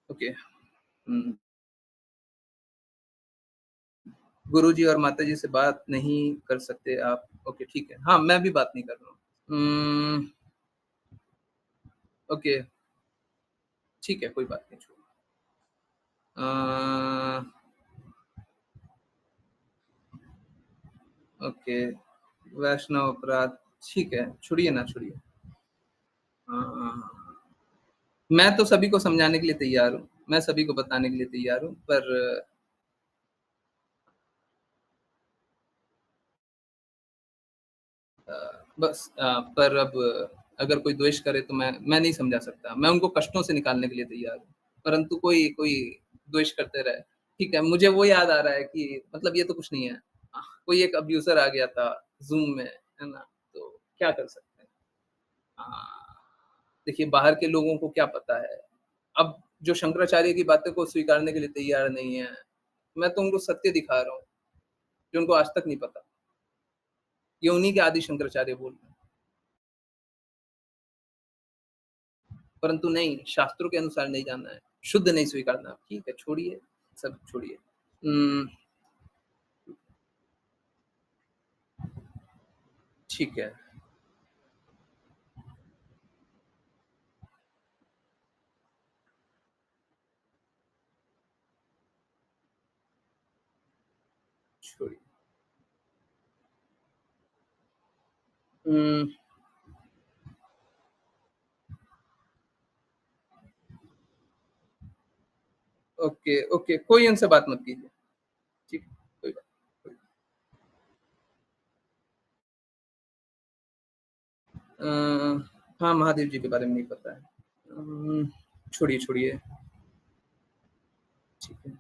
S1: ओके, गुरुजी और माताजी से बात नहीं कर सकते आप? ओके, ठीक है। हाँ, मैं भी बात नहीं कर रहा हूँ। ओके, ठीक है, कोई बात नहीं, छोड़ो। ओके, वैष्णव अपराध, ठीक है, छोड़िए ना, छोड़िए। मैं तो सभी को समझाने के लिए तैयार हूँ, मैं सभी को बताने के लिए तैयार हूँ, पर बस पर अब अगर कोई द्वेष करे तो मैं नहीं समझा सकता। मैं उनको कष्टों से निकालने के लिए तैयार हूँ, परंतु कोई कोई द्वेष करते रहे। ठीक है, मुझे वो याद आ रहा है कि मतलब ये तो कुछ नहीं है। कोई एक अब्यूजर आ गया था ज़ूम में, है ना? तो क्या कर सकते हैं? देखिए, बाहर के लोगों को क्या पता है? अब जो शंकराचार्य की बातें को स्वीकारने के लिए तैयार नहीं है, मैं तो उनको सत्य दिखा रहा हूँ, जो उनको आज तक नहीं पता। ये उन्हीं के आदि शंकराचार्य बोल रहे हैं। परंतु नहीं, शास्त्रों के अनुसार नहीं जानना है, शुद्ध नहीं स्वीकारना। ठीक है, छोड़िए, सब छोड़िए। ठीक है। छोड़िए। ओके, ओके, कोई उनसे बात मत कीजिए। ठीक है, कोई बात हाँ, महादेव जी के बारे में नहीं पता है। छोड़िए, छोड़िए। ठीक है।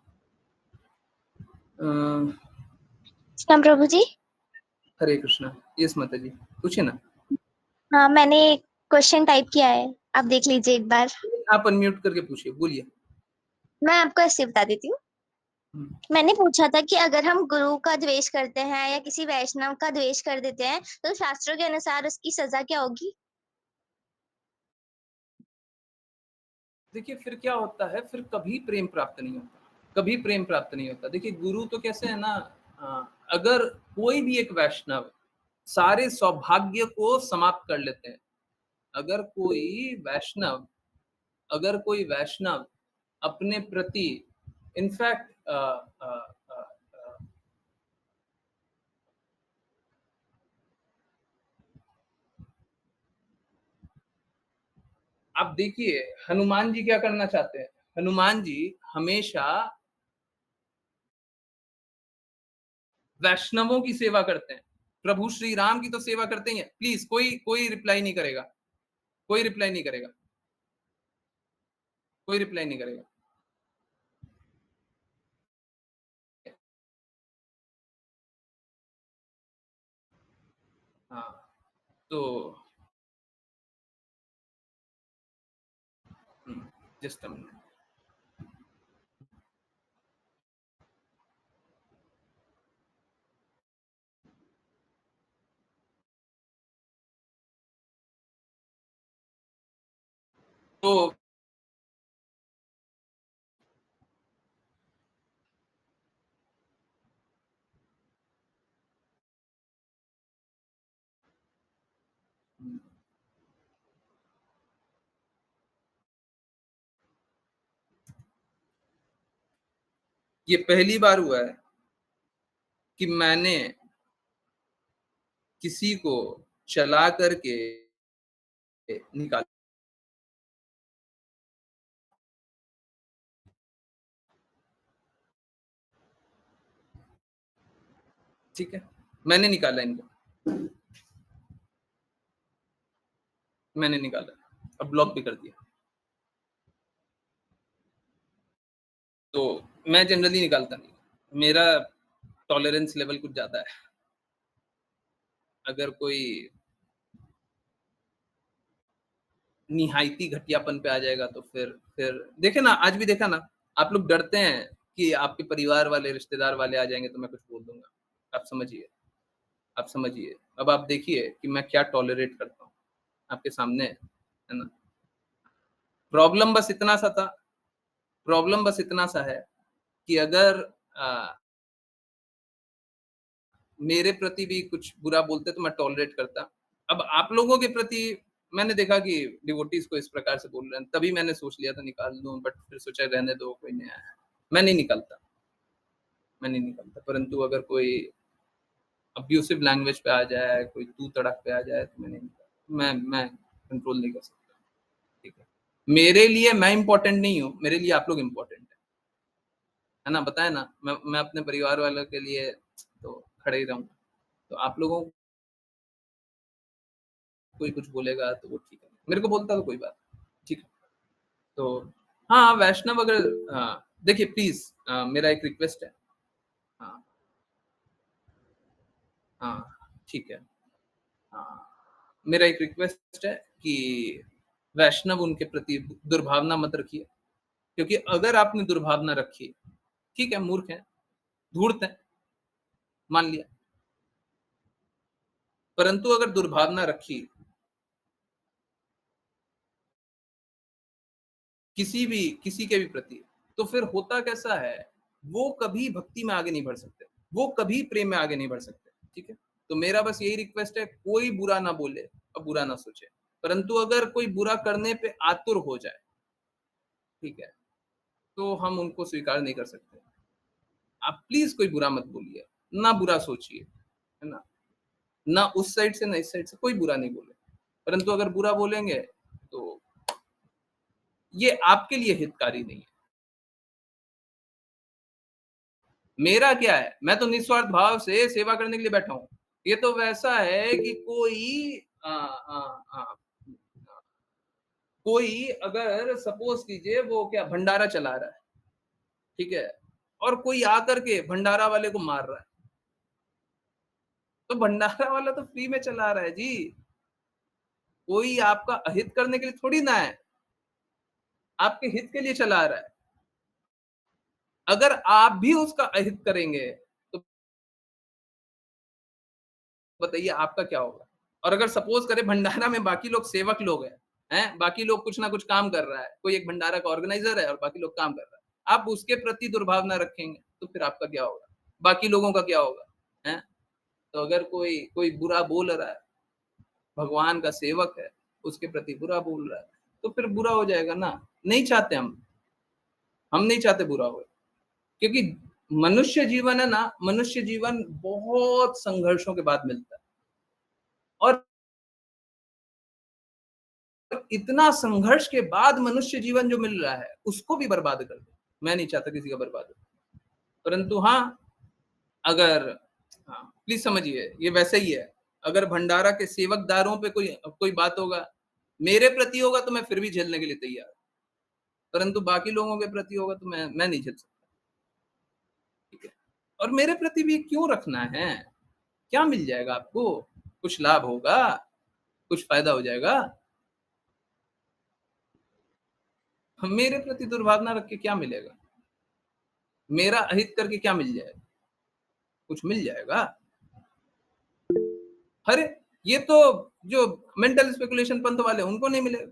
S4: राम प्रभु जी।
S1: हरे कृष्णा। यस माता जी, पूछिए ना।
S4: हाँ, मैंने क्वेश्चन टाइप किया है, आप देख लीजिए एक बार।
S1: आप अनम्यूट करके पूछिए, बोलिए।
S4: मैं आपको ऐसे बता देती हूँ। मैंने पूछा था कि अगर हम गुरु का द्वेष करते हैं या किसी वैष्णव का द्वेष कर देते हैं, तो शास्त्रों के अनुसार उसकी सजा क्या होगी?
S1: देखिए, फिर क्या होता है, फिर कभी प्रेम प्राप्त नहीं होता, कभी प्रेम प्राप्त नहीं होता। देखिए, गुरु तो कैसे है ना, अगर कोई भी एक वैष्णव सारे सौभाग्य को समाप्त कर लेते हैं, अगर कोई वैष्णव अगर कोई वैष्णव अपने प्रति इनफैक्ट आप देखिए हनुमान जी क्या करना चाहते हैं? हनुमान जी हमेशा वैष्णवों की सेवा करते हैं। प्रभु श्री राम की तो सेवा करते ही हैं। प्लीज कोई रिप्लाई नहीं करेगा। कोई रिप्लाई नहीं करेगा। कोई रिप्लाई नहीं करेगा। हाँ, तो जस्ट अ मिनट। तो ये पहली बार हुआ है कि मैंने किसी को चला करके निकाला। ठीक है, मैंने निकाला इनको, मैंने निकाला, अब ब्लॉक भी कर दिया। तो मैं जनरली निकालता नहीं, मेरा टॉलरेंस लेवल कुछ ज्यादा है। अगर कोई निहायती घटियापन पे आ जाएगा तो फिर देखे ना, आज भी देखा ना, आप लोग डरते हैं कि आपके परिवार वाले रिश्तेदार वाले आ जाएंगे तो मैं कुछ बोल दूंगा। आप समझिए, आप समझिए, अब आप देखिए कि मैं क्या टॉलरेट करता हूँ आपके सामने, है ना। प्रॉब्लम बस इतना सा था, प्रॉब्लम बस इतना सा है कि अगर मेरे प्रति भी कुछ बुरा बोलते तो मैं टॉलरेट करता। अब आप लोगों के प्रति मैंने देखा कि डिवोटीज को इस प्रकार से बोल रहे हैं, तभी मैंने सोच लिया था निकाल दूं, बट फिर सोचा रहने दो, कोई नहीं आया। मैं नहीं निकालता, मैं नहीं निकालता। परंतु अगर कोई अब्यूसिव लैंग्वेज पे आ जाए, कोई तू तड़क पे आ जाए तो मैं नहीं निकालता। मैं कंट्रोल नहीं कर सकता। ठीक है, मेरे लिए मैं इंपॉर्टेंट नहीं हूँ, मेरे लिए आप लोग इम्पोर्टेंट है ना। बताए ना, मैं अपने परिवार वालों के लिए तो खड़े ही रहूंगा। तो आप लोगों को कोई कुछ बोलेगा तो वो ठीक है, मेरे को बोलता तो कोई बात नहीं, ठीक है। तो हाँ, वैष्णव अगर देखिए प्लीज, मेरा एक रिक्वेस्ट है। हाँ हाँ, ठीक है। हाँ, मेरा एक रिक्वेस्ट है कि वैष्णव उनके प्रति दुर्भावना मत रखिए, क्योंकि अगर आपने दुर्भावना रखी, ठीक है, मूर्ख है, धूर्त है, मान लिया, परंतु अगर दुर्भावना रखी किसी के भी प्रति, तो फिर होता कैसा है, वो कभी भक्ति में आगे नहीं बढ़ सकते, वो कभी प्रेम में आगे नहीं बढ़ सकते। ठीक है, तो मेरा बस यही रिक्वेस्ट है, कोई बुरा ना बोले और बुरा ना सोचे, परंतु अगर कोई बुरा करने पे आतुर हो जाए, ठीक है, तो हम उनको स्वीकार नहीं कर सकते। आप प्लीज कोई बुरा मत बोलिए, ना बुरा सोचिए, है ना। ना उस साइड से ना इस साइड से कोई बुरा नहीं बोले, परंतु अगर बुरा बोलेंगे तो ये आपके लिए हितकारी नहीं है। मेरा क्या है, मैं तो निस्वार्थ भाव से सेवा करने के लिए बैठा हूँ। ये तो वैसा है कि कोई अगर सपोज कीजिए वो क्या भंडारा चला रहा है, ठीक है, और कोई आकर के भंडारा वाले को मार रहा है, तो भंडारा वाला तो फ्री में चला रहा है जी, कोई आपका अहित करने के लिए थोड़ी ना है, आपके हित के लिए चला रहा है। अगर आप भी उसका अहित करेंगे तो बताइए आपका क्या होगा। और अगर सपोज करें भंडारा में बाकी लोग सेवक लोग हैं, बाकी लोग कुछ ना कुछ काम कर रहा है, कोई एक भंडारा का ऑर्गेनाइजर है और बाकी लोग काम कर रहा है, आप उसके प्रति दुर्भावना रखेंगे तो फिर आपका क्या होगा, बाकी लोगों का क्या होगा, है। तो अगर कोई कोई बुरा बोल रहा है, भगवान का सेवक है, उसके प्रति बुरा बोल रहा है, तो फिर बुरा हो जाएगा ना। नहीं चाहते हम नहीं चाहते बुरा हो, क्योंकि मनुष्य जीवन है ना, मनुष्य जीवन बहुत संघर्षों के बाद मिलता है। और इतना संघर्ष के बाद मनुष्य जीवन जो मिल रहा है उसको भी बर्बाद कर दे। मैं नहीं चाहता किसी का बर्बाद हो, परंतु हाँ, अगर हाँ, प्लीज समझिए, ये वैसे ही है। अगर भंडारा के सेवकदारों पे कोई बात होगा, मेरे प्रति होगा तो मैं फिर भी झेलने के लिए तैयार, परंतु बाकी लोगों के प्रति होगा तो मैं नहीं झेल सकता। ठीक है, और मेरे प्रति भी क्यों रखना है? क्या मिल जाएगा आपको? कुछ लाभ होगा, कुछ फायदा हो जाएगा? मेरे प्रति दुर्भावना रख के क्या मिलेगा? मेरा अहित करके क्या मिल जाएगा? कुछ मिल जाएगा? अरे ये तो जो मेंटल स्पेकुलेशन पंथ वाले उनको नहीं मिलेगा।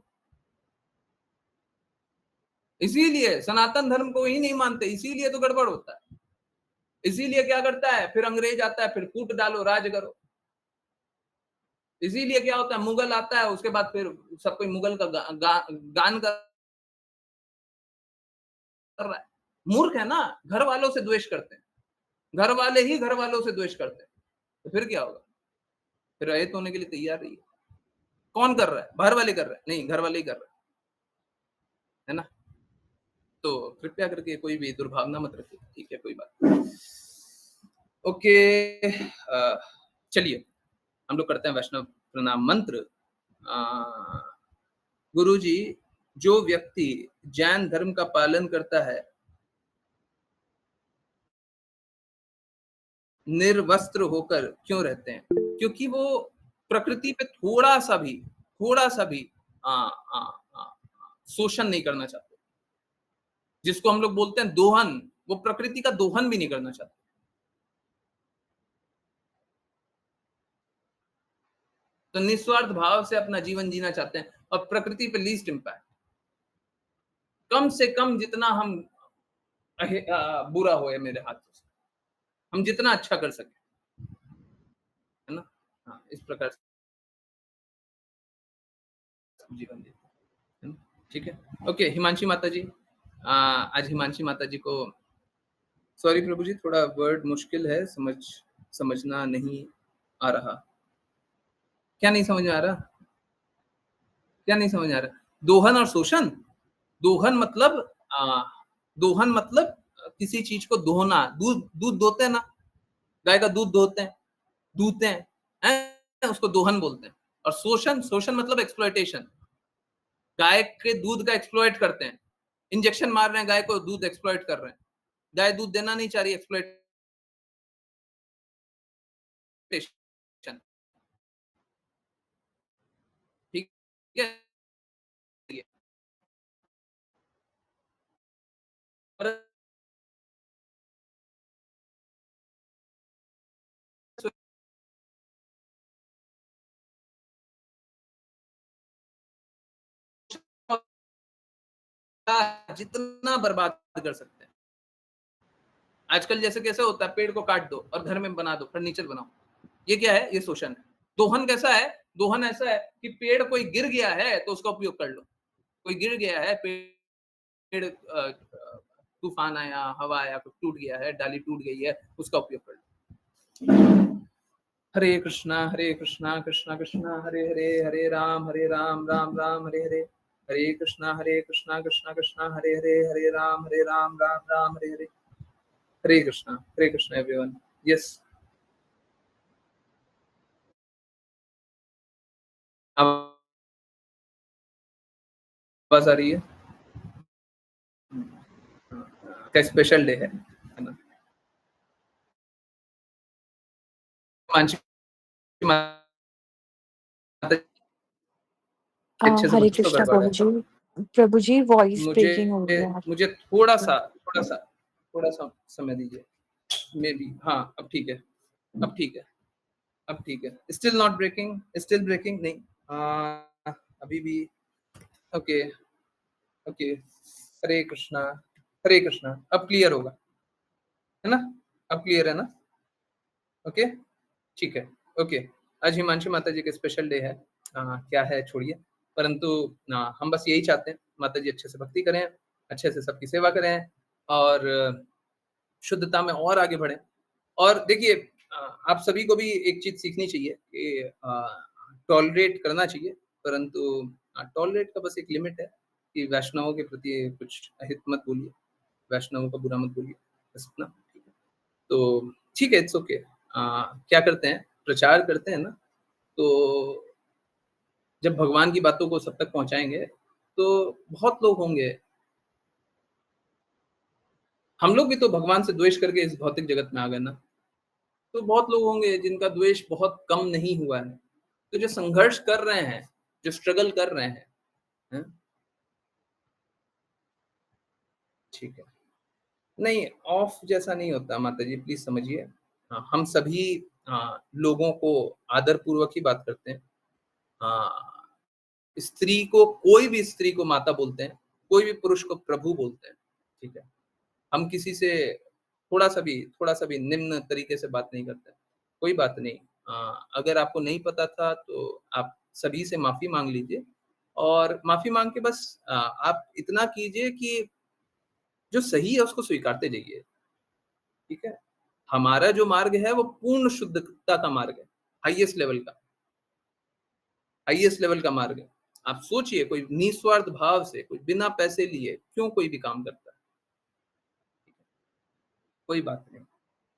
S1: इसीलिए सनातन धर्म को ही नहीं मानते, इसीलिए तो गड़बड़ होता है। इसीलिए क्या करता है, फिर अंग्रेज आता है, फिर कूट डालो, राज करो। इसीलिए क्या होता है, मुगल आता है, उसके बाद फिर सब कोई मुगल का गान कर रहा है। मूर्ख है ना, घर वालों से द्वेष करते हैं, घर वाले ही घर वालों से द्वेष करते हैं, तो फिर क्या होगा? फिर रहित होने के लिए तैयार रहिए। कौन कर रहा है? बाहर वाले कर रहे हैं? नहीं, घर वाले ही कर रहे है ना। तो कृपया करके कोई भी दुर्भावना मत रखिए, ठीक है, कोई बात। ओके, चलिए हम लोग करते हैं वैष्णव प्रणाम मंत्र। गुरु जी, जो व्यक्ति जैन धर्म का पालन करता है निर्वस्त्र होकर क्यों रहते हैं? क्योंकि वो प्रकृति पे थोड़ा सा भी शोषण नहीं करना चाहते। जिसको हम लोग बोलते हैं दोहन, वो प्रकृति का दोहन भी नहीं करना चाहते। तो निस्वार्थ भाव से अपना जीवन जीना चाहते हैं और प्रकृति पे लीस्ट इम्पैक्ट। कम से कम जितना हम बुरा होए मेरे हाथों से, हम जितना अच्छा कर सके, है ना। हाँ, इस प्रकार से जीवन जीते हैं, ठीक है। ओके, हिमांशी माता जी, आज हिमांशी माता जी को, सॉरी प्रभु जी, थोड़ा वर्ड मुश्किल है, समझना नहीं आ रहा। क्या नहीं समझ में आ रहा? क्या नहीं समझ आ रहा? दोहन और शोषण। दोहन मतलब किसी चीज को दोहना। दूध दोहते हैं ना, गाय का दूध दूहते हैं, उसको दोहन बोलते हैं। और शोषण मतलब एक्सप्लॉयटेशन। गाय के दूध का एक्सप्लॉयट करते हैं, इंजेक्शन मार रहे हैं गाय को, दूध एक्सप्लॉयट कर रहे हैं। गाय दूध देना नहीं चाह रही, एक्सप्लॉयटेशन। ठीक है, जितना बर्बाद कर सकते हैं। आजकल जैसे कैसे होता है, पेड़ को काट दो और घर में बना दो, फर्नीचर बनाओ। ये क्या है? ये शोषण है। दोहन कैसा है? दोहन ऐसा है कि पेड़ कोई गिर गया है तो उसका उपयोग कर लो। कोई गिर गया है, पेड़ तूफान आया, हवा आया, कुछ टूट गया है, डाली टूट गई है, उसका उपयोग कर लो। हरे कृष्णा कृष्णा कृष्णा हरे हरे, हरे राम राम राम हरे हरे, हरे कृष्णा कृष्णा कृष्णा हरे हरे, हरे राम राम राम हरे हरे, हरे कृष्णा एवरीवन। यस, आवाज आ रही है? क्या स्पेशल डे है ना? अच्छे से
S5: हरे
S1: कुछ तो
S5: कृष्णा
S1: गड़बड़ है।
S5: प्रभु जी वॉइस ब्रेकिंग हो रही है।
S1: मुझे थोड़ा सा समय दीजिए। मे बी, हाँ, अब ठीक है, अब ठीक है। Still not breaking, still breaking नहीं, अभी भी। ओके, हरे कृष्णा अब क्लियर होगा, है ना? अब क्लियर है ना? ओके, ठीक है। ओके, आज हिमांशु माता जी का स्पेशल डे है। क्या है छोड़िए, परंतु हम बस यही चाहते हैं, माता जी अच्छे से भक्ति करें, अच्छे से सबकी सेवा करें और शुद्धता में और आगे बढ़ें। और देखिए, आप सभी को भी एक चीज सीखनी चाहिए कि टॉलरेट करना चाहिए, परंतु टॉलरेट का बस एक लिमिट है कि वैष्णवों के प्रति कुछ अहित मत बोलिए, वैष्णवों का बुरा मत बोलिए, बस इतना। ठीक है, तो ठीक है, इट्स ओके। क्या करते हैं, प्रचार करते हैं ना, तो जब भगवान की बातों को सब तक पहुँचाएँगे, तो बहुत लोग होंगे। हम लोग भी तो भगवान से द्वेष करके इस भौतिक जगत में आ गए ना, तो बहुत लोग होंगे जिनका द्वेष बहुत कम नहीं हुआ है। तो जो संघर्ष कर रहे हैं, जो स्ट्रगल कर रहे हैं? ठीक है। नहीं, ऑफ जैसा नहीं होता माताजी, प्लीज़ समझिए। हम सभी लोगों को आदरपूर्वक ही बात करते हैं। स्त्री को, कोई भी स्त्री को माता बोलते हैं, कोई भी पुरुष को प्रभु बोलते हैं, ठीक है? हम किसी से थोड़ा-सा भी निम्न तरीके से बात नहीं करते। कोई बात नहीं। अगर आपको नहीं पता था तो आप सभी से माफ़ी माँग लीजिए और माफ़ी माँग के बस आप इतना कीजिए कि जो सही है उसको स्वीकारते जाइए, ठीक है? हमारा जो मार्ग है वो पूर्ण शुद्धता का मार्ग है, हाईएस्ट लेवल का मार्ग है। आप सोचिए, कोई निस्वार्थ भाव से, कोई बिना पैसे लिए क्यों कोई भी काम करता है? कोई बात नहीं।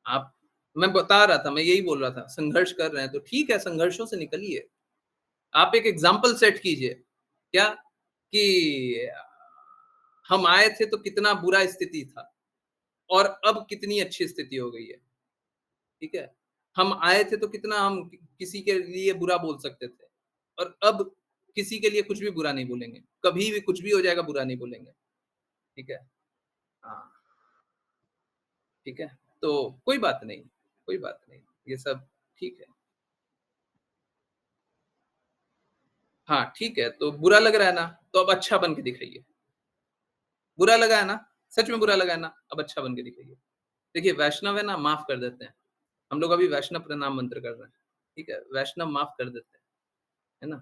S1: आप, मैं बता रहा था, मैं यही बोल रहा था, संघर्ष कर रहे हैं तो ठीक है, संघर्षों से निकलिए। आप एक एग्जाम्पल सेट कीजिए, क्या कि हम आए थे तो कितना बुरा स्थिति था और अब कितनी अच्छी स्थिति हो गई है, ठीक है? हम आए थे तो कितना हम किसी के लिए बुरा बोल सकते थे और अब किसी के लिए कुछ भी बुरा नहीं बोलेंगे। कभी भी कुछ भी हो जाएगा, बुरा नहीं बोलेंगे, ठीक है? हाँ, ठीक है? तो कोई बात नहीं, कोई बात नहीं, ये सब ठीक है। हाँ, ठीक है, तो बुरा लग रहा है ना, तो अब अच्छा बन के दिखाइए। बुरा लगा है ना, सच में बुरा लगा है ना, अब अच्छा बन के दिखाइए। देखिए, वैष्णव है ना, माफ़ कर देते हैं। हम लोग अभी वैष्णव प्रणाम मंत्र कर रहे हैं, ठीक है? वैष्णव माफ़ कर देते हैं, है ना?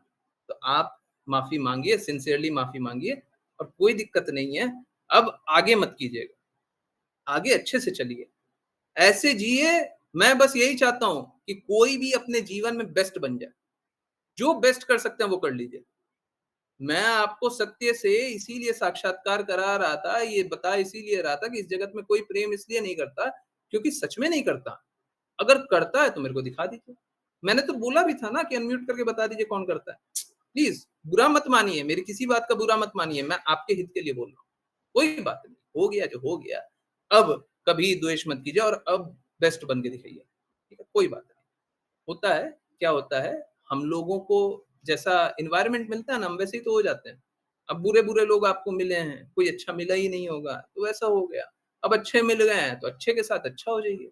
S1: तो आप माफ़ी माँगिए, सिंसियरली माफ़ी माँगिए और कोई दिक्कत नहीं है। अब आगे मत कीजिएगा, आगे अच्छे से चलिए, ऐसे जिए। मैं बस यही चाहता हूँ कि कोई भी अपने जीवन में बेस्ट बन जाए। जो बेस्ट कर सकते हैं वो कर लीजिए। मैं आपको सत्य से इसीलिए साक्षात्कार करा रहा था, ये बता इसीलिए रहा था कि इस जगत में कोई प्रेम इसलिए नहीं करता क्योंकि सच में नहीं करता। अगर करता है तो मेरे को दिखा दीजिए। मैंने तो बोला भी था ना कि अनम्यूट करके बता दीजिए कौन करता है। प्लीज़ बुरा मत मानिए, मेरी किसी बात का बुरा मत मानिए, मैं आपके हित के लिए बोल रहा हूँ। कोई बात नहीं, हो गया जो हो गया। अब कभी द्वेष मत कीजिए और अब बेस्ट बन के दिखाइए, ठीक है? कोई बात नहीं। होता है, क्या होता है, हम लोगों को जैसा एनवायरनमेंट मिलता है ना, हम वैसे ही तो हो जाते हैं। अब बुरे-बुरे लोग आपको मिले हैं, कोई अच्छा मिला ही नहीं होगा, तो वैसा हो गया। अब अच्छे मिल गए हैं, तो अच्छे के साथ अच्छा हो जाइए।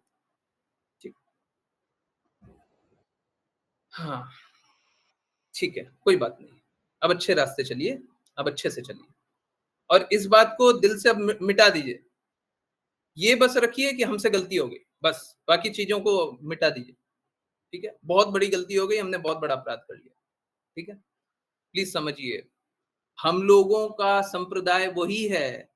S1: ठीक, हाँ, ठीक है, कोई बात नहीं। अब अच्छे रास्ते चलिए, अब अच्छे से चलिए और इस बात को दिल से अब मिटा दीजिए। ये बस रखिए कि हमसे गलती हो गई, बस, बाकी चीज़ों को मिटा दीजिए, ठीक है? बहुत बड़ी गलती हो गई, हमने बहुत बड़ा अपराध कर लिया, ठीक है? प्लीज़ समझिए, हम लोगों का संप्रदाय वही है,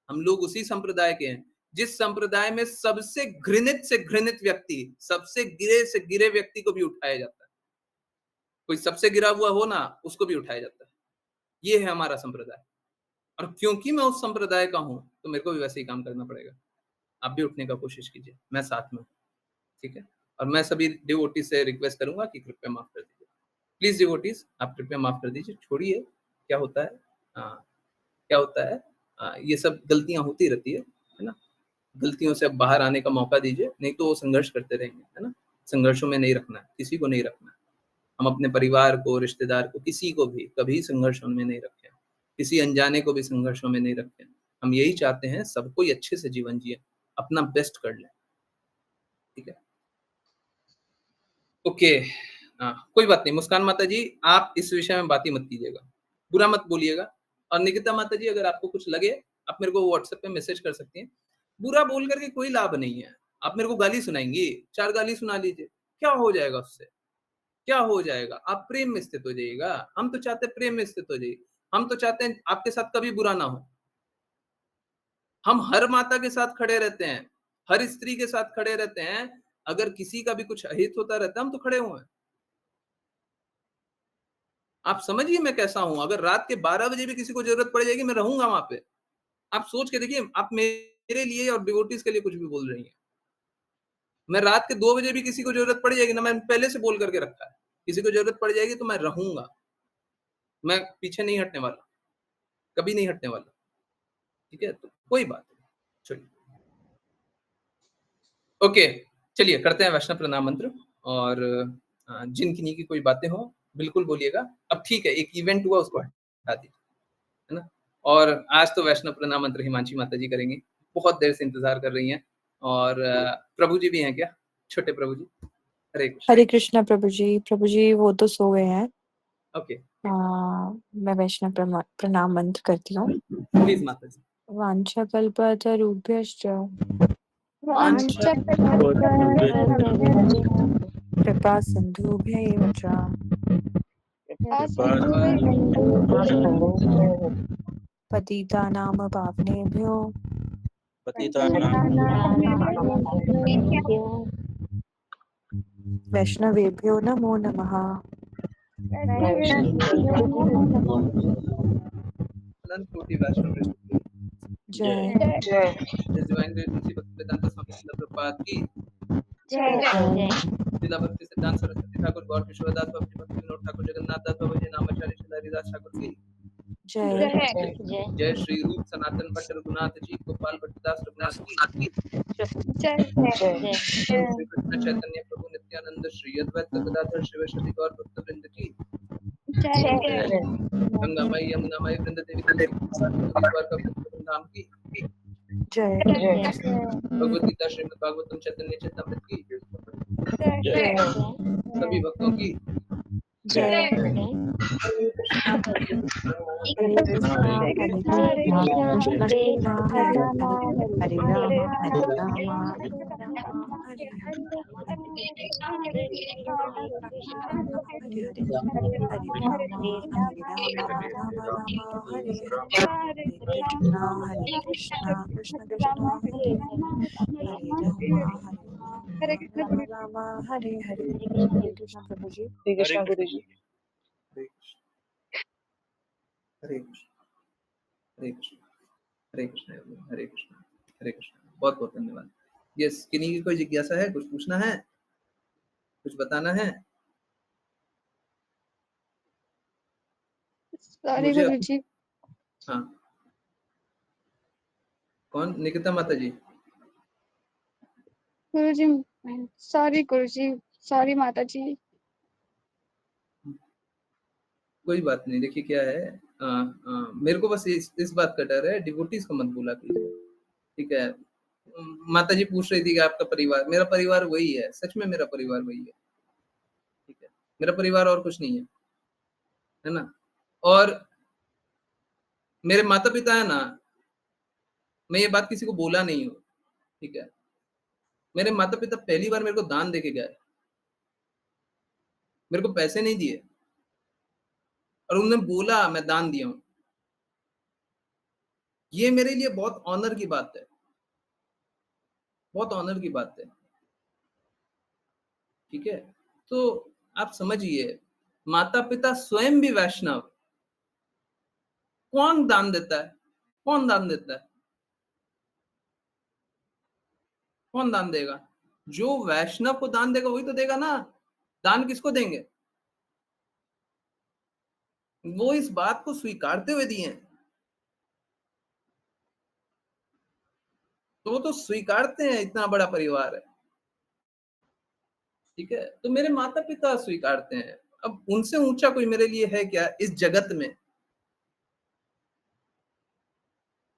S1: हम लोग उसी संप्रदाय के हैं, जिस संप्रदाय में सबसे घृणित से घृणित व्यक्ति, सबसे गिरे से गिरे व्यक्ति को भी उठाया जाता है। कोई सबसे गिरा हुआ हो ना, उसको भी उठाया जाता है। ये है हमारा संप्रदाय और क्योंकि मैं उस संप्रदाय का हूँ, तो मेरे को भी वैसे ही काम करना पड़ेगा। आप भी उठने का कोशिश कीजिए, मैं साथ में हूँ, ठीक है? और मैं सभी डिवोटी से रिक्वेस्ट करूँगा कि कृपया माफ़ कर दीजिए। प्लीज़ डिवोटीज़, आप कृपया माफ़ कर दीजिए, छोड़िए, क्या होता है, क्या होता है, ये सब गलतियाँ होती रहती है ना? गलतियों से अब बाहर आने का मौका दीजिए, नहीं तो वो संघर्ष करते रहेंगे, है ना? संघर्षों में नहीं रखना है, किसी को नहीं रखना है। हम अपने परिवार को, रिश्तेदार को, किसी को भी कभी संघर्षों में नहीं रखें, किसी अनजाने को भी संघर्षों में नहीं रखें। हम यही चाहते हैं सब कोई अच्छे से जीवन जिए, अपना बेस्ट कर लें, ठीक है? ओके, कोई बात नहीं, मुस्कान माता जी, आप इस विषय में बात ही मत कीजिएगा, बुरा मत बोलिएगा और निकिता माता जी, अगर आपको कुछ लगे, आप मेरे को व्हाट्सएप पे मैसेज कर सकती हैं। बुरा बोल कर के कोई लाभ नहीं है। आप मेरे को गाली सुनाएँगी, 4 गाली सुना लीजिए, क्या हो जाएगा उससे? क्या हो जाएगा? आप प्रेम में स्थित हो जाइएगा। हम तो चाहते हैं प्रेम में स्थित हो जाइए। हम तो चाहते हैं आपके साथ कभी बुरा ना हो। हम हर माता के साथ खड़े रहते हैं, हर स्त्री के साथ खड़े रहते हैं। अगर किसी का भी कुछ अहित होता रहता है, हम तो खड़े हुए हैं। आप समझिए मैं कैसा हूँ, अगर रात के 12 बजे भी किसी को जरूरत पड़ जाएगी, मैं रहूंगा वहां पे। आप सोच के देखिए, आप मेरे लिए और डिवोटीज के लिए कुछ भी बोल रही हैं। मैं रात के 2 बजे भी किसी को जरूरत पड़ जाएगी ना, मैंने पहले से बोल करके रखा है, किसी को जरूरत पड़ जाएगी तो मैं रहूंगा, मैं पीछे नहीं हटने वाला, कभी नहीं हटने वाला। ठीक है, तो कोई बात नहीं, चलिए ओके, चलिए करते हैं वैष्णव प्रणाम मंत्र। और जिन किन्हीं की कोई बातें हो बिल्कुल बोलिएगा। अब ठीक है, एक इवेंट हुआ उसको हटा दीजिए, है ना। और आज तो वैष्णव प्रणाम मंत्र हिमांशी माता जी करेंगी, बहुत देर से इंतजार कर रही हैं। और प्रभु जी भी हैं क्या, छोटे प्रभु जी? हरे कृष्ण।
S5: हरे कृष्णा प्रभु जी वो तो सो गए हैं।
S1: ओके,
S5: मैं वैष्णव प्रणाम मंत्र करती हूँ।
S1: प्लीज माता जी।
S5: वाञ्छाकल्पतरुभ्यश्च कृपा सिन्धुभ्यैव च पतितानां पावनेभ्यो वैष्णवेभ्यो नमो नमः।
S1: अनंत कोटि वैष्णव वृंद की
S5: जय
S1: डिवाइन ग्रेस तुलसी भक्ति वेदांत स्वामी श्रील प्रभुपाद की,
S5: जय
S1: लीला भक्ति सिद्धांत सरस्वती ठाकुर गौर किशोरदास बाबा भक्ति विनोद ठाकुर जगन्नाथ दास बाबा जी नामाचार्य श्री हरिदास ठाकुर की
S5: जय
S1: जय। श्री रूप सनातन भट्ट रघुनाथ जी, गोपाल भट्टदास रघुनाथ की, श्री कृष्ण चैतन्य प्रभु नित्यानंद श्री अद्वैत गदाधर शिवशति गौर भक्त वृंद की, गंगा माई यमुना माई वृंद देवी तुलसी द्वारका धाम की,
S5: जय
S1: भगवद गीता श्रीमद् भागवतम चैतन्य चैतामृत की, सभी भक्तों की
S5: जय
S3: हरे कृष्णा हरे कृष्णा
S5: हरे कृष्णा हरे कृष्णा कृष्ण कृष्ण हरे हरे हरे राम हरे राम राम राम हरे हरे हरे हरे हरे राम राम राम हरे हरे हरे कृष्णा कृष्ण कृष्ण हरे हरे राम राम हरे हरे। हरे कृष्ण प्रभु जी।
S1: हरे कृष्ण गुरु जी। हरे कृष्ण हरे कृष्ण हरे कृष्ण हरे कृष्ण हरे कृष्ण। बहुत बहुत धन्यवाद। यस, किन्हीं की कोई जिज्ञासा है, कुछ पूछना है, कुछ बताना है?
S6: सॉरी गुरु जी।
S1: हाँ, कौन? निकिता माता जी।
S6: गुरु जी सॉरी गुरु जी, सॉरी माता जी।
S1: कोई बात नहीं, देखिए क्या है, मेरे को बस इस बात का डर है, डिवोटीज को मत बोला कीजिए, ठीक है। माता जी पूछ रही थी कि आपका परिवार, मेरा परिवार वही है, सच में मेरा परिवार वही है, ठीक है। मेरा परिवार और कुछ नहीं है ना। और मेरे माता पिता है ना, मैं ये बात किसी को बोला नहीं हूँ, ठीक है। मेरे माता पिता पहली बार मेरे को दान देके गए, मेरे को पैसे नहीं दिए, और उन्होंने बोला मैं दान दिया हूँ। ये मेरे लिए बहुत ऑनर की बात है, बहुत ऑनर की बात है, ठीक है। तो आप समझिए, माता पिता स्वयं भी वैष्णव, कौन दान देता है? कौन दान देता है? कौन दान देगा? जो वैष्णव को दान देगा वही तो देगा ना। दान किसको देंगे? वो इस बात को स्वीकारते हुए दिए हैं, तो वो तो स्वीकारते हैं, इतना बड़ा परिवार है, ठीक है। तो मेरे माता पिता स्वीकारते हैं, अब उनसे ऊंचा कोई मेरे लिए है क्या इस जगत में,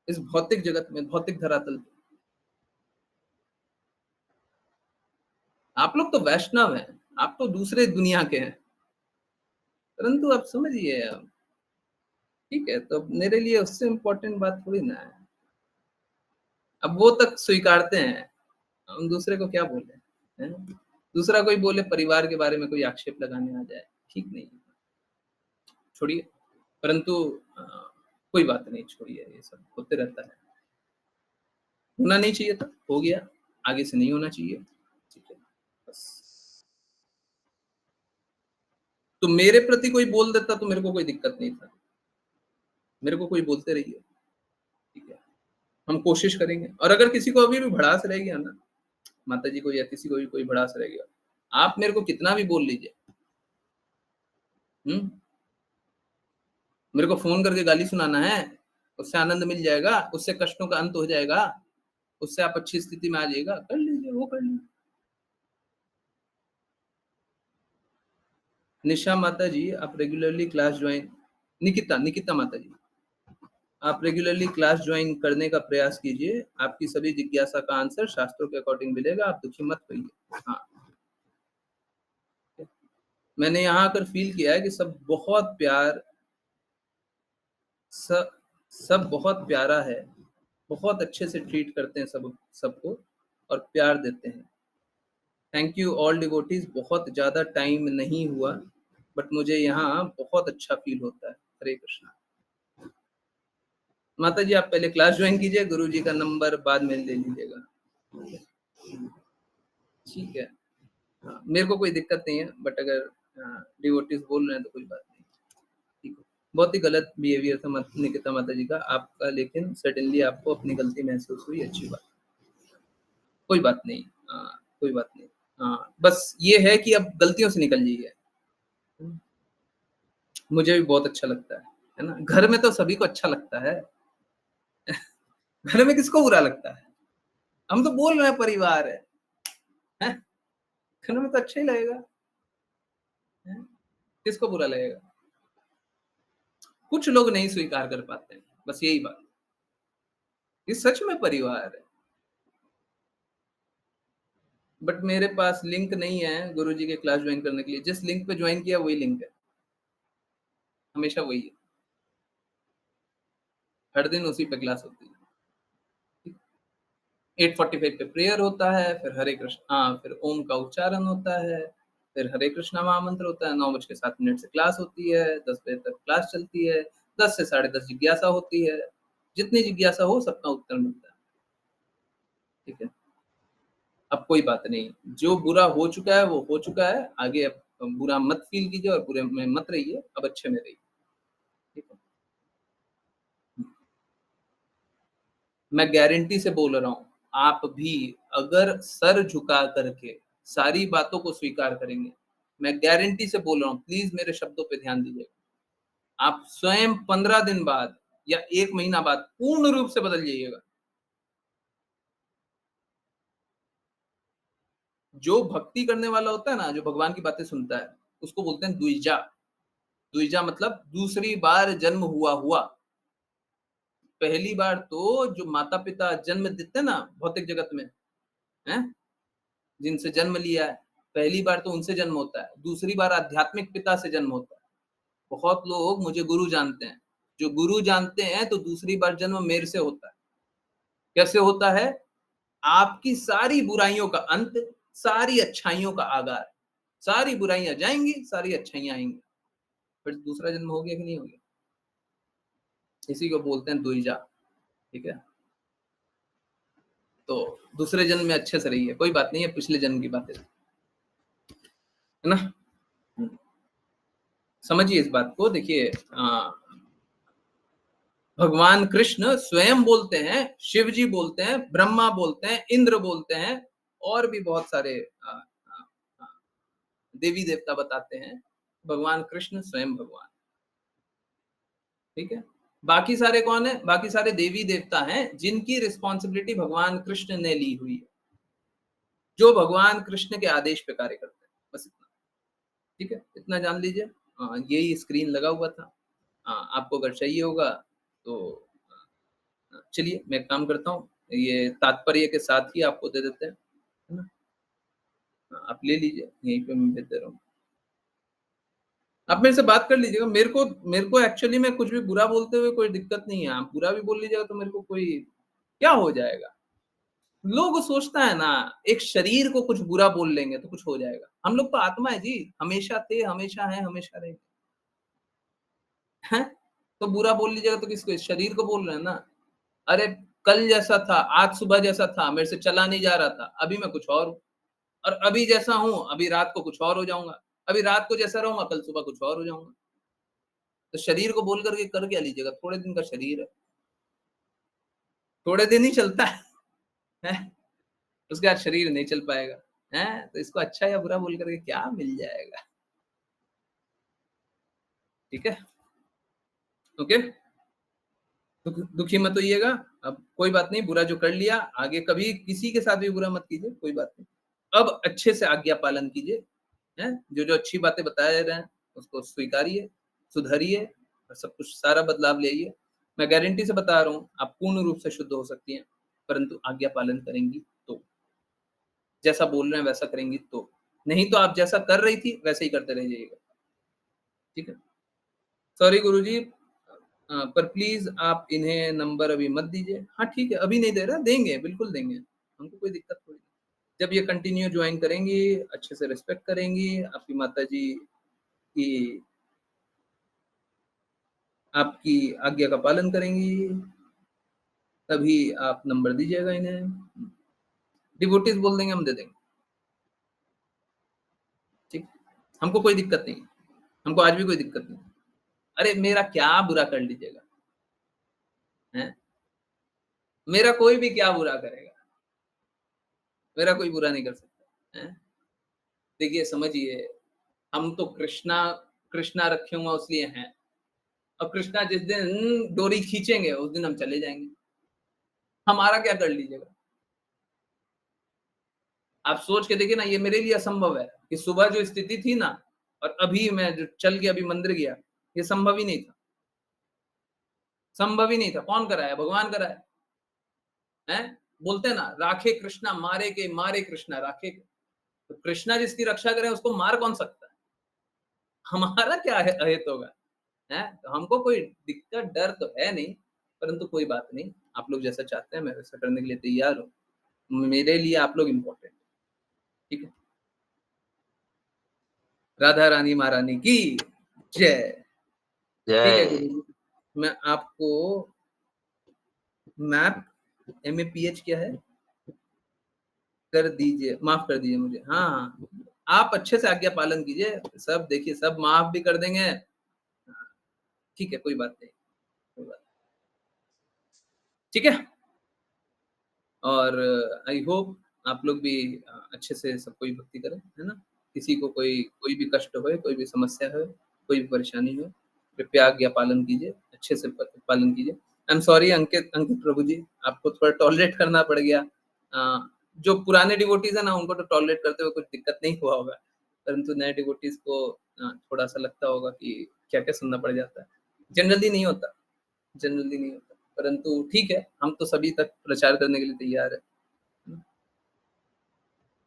S1: इस भौतिक जगत में, भौतिक धरातल पे। आप लोग तो वैष्णव हैं, आप तो दूसरे दुनिया के हैं, परंतु आप समझिए, ठीक है, तो मेरे लिए उससे इम्पोर्टेंट बात थोड़ी ना है। अब वो तक स्वीकारते हैं, हम दूसरे को क्या बोले हैं? दूसरा कोई बोले परिवार के बारे में कोई आक्षेप लगाने आ जाए, ठीक नहीं, छोड़िए। परंतु कोई बात नहीं, छोड़िए, ये सब होते रहता है। होना नहीं चाहिए था, हो गया, आगे से नहीं होना चाहिए, ठीक है, बस। तो मेरे प्रति कोई बोल देता तो मेरे को कोई दिक्कत नहीं था, मेरे को कोई बोलते रहिए, ठीक है, हम कोशिश करेंगे। और अगर किसी को अभी भी भड़ास रह गया ना, माता जी को या किसी को भी कोई भड़ास रह गया, आप मेरे को कितना भी बोल लीजिए, मेरे को फोन करके गाली सुनाना है, उससे आनंद मिल जाएगा, उससे कष्टों का अंत हो जाएगा, उससे आप अच्छी स्थिति में आ जाएगा, कर लीजिए, वो कर लीजिए। निशा माता जी, आप रेगुलरली क्लास ज्वाइन, निकिता माता जी, आप रेगुलरली क्लास ज्वाइन करने का प्रयास कीजिए, आपकी सभी जिज्ञासा का आंसर शास्त्रों के अकॉर्डिंग मिलेगा, आप दुखी मत होइए। हाँ, मैंने यहाँ आकर फील किया है कि सब बहुत प्यार, सब बहुत प्यारा है, बहुत अच्छे से ट्रीट करते हैं सबको और प्यार देते हैं। थैंक यू ऑल डिवोटीज, बहुत ज्यादा टाइम नहीं हुआ बट मुझे यहाँ बहुत अच्छा फील होता है। हरे कृष्णा। माता जी आप पहले क्लास ज्वाइन कीजिए, गुरु जी का नंबर बाद में ले लीजिएगा, ठीक है। हाँ, मेरे को कोई दिक्कत नहीं है बट अगर डिवोटीज बोल रहे हैं तो कोई बात नहीं, ठीक है। बहुत ही गलत बिहेवियर था निकिता माता जी का आपका, लेकिन सडनली आपको अपनी गलती महसूस हुई, अच्छी बात, कोई बात नहीं, कोई बात नहीं। हाँ, बस ये है कि अब गलतियों से निकल जाइए, मुझे भी बहुत अच्छा लगता है ना। घर में तो सभी को अच्छा लगता है घर में किसको बुरा लगता है? हम तो बोल रहे हैं परिवार है, घर में तो अच्छा ही लगेगा, किसको बुरा लगेगा? कुछ लोग नहीं स्वीकार कर पाते हैं, बस यही बात। ये सच में परिवार है। बट मेरे पास लिंक नहीं है गुरुजी के क्लास ज्वाइन करने के लिए, जिस लिंक पे ज्वाइन किया वही लिंक है, हमेशा वही है, हर दिन उसी पे क्लास होती है। 8:45 पे प्रेयर होता है, फिर हरे कृष्ण, फिर ओम का उच्चारण होता है, फिर हरे कृष्णा महामंत्र होता है, 9:07 से क्लास होती है, 10 बजे तक क्लास चलती है, 10 से 10:30 जिज्ञासा होती है, जितनी जिज्ञासा हो सबका उत्तर मिलता है, ठीक है। अब कोई बात नहीं, जो बुरा हो चुका है वो हो चुका है, आगे अब बुरा मत फील कीजिए और बुरे में मत रहिए, अब अच्छे में रहिए, ठीक है। मैं गारंटी से बोल रहा हूँ, आप भी अगर सर झुका करके सारी बातों को स्वीकार करेंगे, मैं गारंटी से बोल रहा हूँ, प्लीज मेरे शब्दों पे ध्यान दीजिएगा, आप स्वयं 15 दिन बाद या 1 महीना बाद पूर्ण रूप से बदल जाइएगा। जो भक्ति करने वाला होता है ना, जो भगवान की बातें सुनता है, उसको बोलते हैं द्विजा। द्विजा मतलब दूसरी बार जन्म हुआ। पहली बार तो जो माता पिता जन्म देते हैं ना भौतिक जगत में, हैं, जिनसे जन्म लिया है, पहली बार तो उनसे जन्म होता है, दूसरी बार आध्यात्मिक पिता से जन्म होता है। बहुत लोग मुझे गुरु जानते हैं, जो गुरु जानते हैं तो दूसरी बार जन्म मेरे से होता है। कैसे होता है? आपकी सारी बुराइयों का अंत, सारी अच्छाइयों का आगार, सारी बुराइयां जाएंगी, सारी अच्छाइयां आएंगी, फिर दूसरा जन्म हो गया कि नहीं हो गया? इसी को बोलते हैं द्विजा, ठीक है। तो दूसरे जन्म में अच्छे से रहिए, कोई बात नहीं है, पिछले जन्म की बातें है ना। समझिए इस बात को, देखिए भगवान कृष्ण स्वयं बोलते हैं, शिव जी बोलते हैं, ब्रह्मा बोलते हैं, इंद्र बोलते हैं, और भी बहुत सारे देवी देवता बताते हैं, भगवान कृष्ण स्वयं भगवान, ठीक है। बाकी सारे कौन है? बाकी सारे देवी देवता हैं जिनकी रिस्पॉन्सिबिलिटी भगवान कृष्ण ने ली हुई है, जो भगवान कृष्ण के आदेश पे कार्य करते हैं, बस इतना, ठीक है। इतना जान लीजिए। यही स्क्रीन लगा हुआ था, आपको अगर चाहिए होगा तो चलिए मैं काम करता हूँ, ये तात्पर्य के साथ ही आपको दे देते हैं, है ना। आप ले लीजिए, यहीं पे मैं भेज दे रहा हूँ, आप मेरे से बात कर लीजिएगा। मेरे को एक्चुअली में कुछ भी बुरा बोलते हुए कोई दिक्कत नहीं है, आप बुरा भी बोल लीजिएगा तो मेरे को कोई क्या हो जाएगा। लोग सोचता है ना, एक शरीर को कुछ बुरा बोल लेंगे तो कुछ हो जाएगा, हम लोग तो आत्मा है जी, हमेशा थे, हमेशा है, हमेशा रहेंगे, हैं? तो बुरा बोल लीजिएगा तो किसको? इस शरीर को बोल रहे हैं ना। अरे कल जैसा था, आज सुबह जैसा था, मेरे से चला नहीं जा रहा था, अभी मैं कुछ और हूँ, और अभी जैसा हूँ, अभी रात को कुछ और हो जाऊंगा, अभी रात को जैसा रहूंगा कल सुबह कुछ और हो जाऊंगा। तो शरीर को बोल करके कर क्या लीजिएगा, थोड़े दिन का शरीर है, थोड़े दिन ही चलता है? उसके बाद शरीर नहीं चल पाएगा, है? तो इसको अच्छा या बुरा बोल करके क्या मिल जाएगा? ठीक है, ओके। दुखी मत होइएगा। अब कोई बात नहीं, बुरा जो कर लिया आगे कभी किसी के साथ भी बुरा मत कीजिए, कोई बात नहीं। अब अच्छे से आज्ञा पालन कीजिए, हैं? जो अच्छी बातें बता रहे हैं उसको स्वीकारिए, सुधरिए और सब कुछ सारा बदलाव ले आइए। मैं गारंटी से बता रहा हूँ आप पूर्ण रूप से शुद्ध हो सकती हैं, परंतु आज्ञा पालन करेंगी तो, जैसा बोल रहे हैं वैसा करेंगी तो, नहीं तो आप जैसा कर रही थी वैसे ही करते रह जाइएगा। ठीक है, सॉरी गुरुजी, पर प्लीज आप इन्हें नंबर अभी मत दीजिए। हाँ ठीक है, अभी नहीं दे रहा, देंगे, बिल्कुल देंगे, हमको कोई दिक्कत थोड़ी। जब ये कंटिन्यू ज्वाइन करेंगी, अच्छे से रिस्पेक्ट करेंगी, आपकी माता जी की आपकी आज्ञा का पालन करेंगी, तभी आप नंबर दीजिएगा इन्हें। डिवोटीज बोल देंगे हम दे देंगे, ठीक, हमको कोई दिक्कत नहीं, हमको आज भी कोई दिक्कत नहीं। अरे मेरा क्या बुरा कर लीजिएगा, हैं? मेरा कोई भी क्या बुरा करेगा, मेरा कोई बुरा नहीं कर सकता, हैं? देखिए समझिए, हम तो कृष्णा कृष्णा रखे हुआ इसलिए हैं, और कृष्णा जिस दिन डोरी खींचेंगे उस दिन हम चले जाएंगे, हमारा क्या कर लीजिएगा। आप सोच के देखिए ना, ये मेरे लिए असंभव है कि सुबह जो स्थिति थी ना और अभी मैं जो चल के अभी मंदिर गया, ये संभव ही नहीं था, संभव ही नहीं था। कौन कराया? भगवान कराया, हैं? बोलते हैं ना, राखे कृष्णा मारे के मारे कृष्णा राखे के। तो कृष्णा जिसकी रक्षा करे उसको मार कौन सकता है? हमारा क्या है अहित होगा, है? तो हमको कोई दिक्कत डर तो है नहीं, परंतु कोई बात नहीं, आप लोग जैसा चाहते हैं मैं वैसा करने के लिए तैयार हूँ। मेरे लिए आप लोग इम्पोर्टेंट, ठीक है। राधा रानी महारानी की जय। ठीक है
S3: जय।
S1: गुरु, मैं आपको मैप MAPH क्या है कर दीजिए, माफ कर दीजिए मुझे। हाँ, आप अच्छे से आज्ञा पालन कीजिए, सब देखिए सब माफ भी कर देंगे, ठीक है, कोई बात नहीं, कोई बात नहीं। ठीक है, और आई होप आप लोग भी अच्छे से सब कोई भक्ति करें, है ना। किसी को कोई भी कष्ट हो, कोई भी समस्या हो, कोई भी परेशानी हो, कृपया आज्ञा पालन कीजिए, अच्छे से पालन कीजिए। आई एम सॉरी अंकित प्रभु जी, आपको थोड़ा टॉलरेट करना पड़ गया। जो पुराने डिवोटीज है ना उनको तो टॉलरेट करते हुए कुछ दिक्कत नहीं हुआ होगा, परंतु नए डिवोटीज को थोड़ा सा लगता होगा कि क्या क्या सुनना पड़ जाता है। जनरली नहीं होता, जनरली नहीं होता, परंतु ठीक है, हम तो सभी तक प्रचार करने के लिए तैयार है।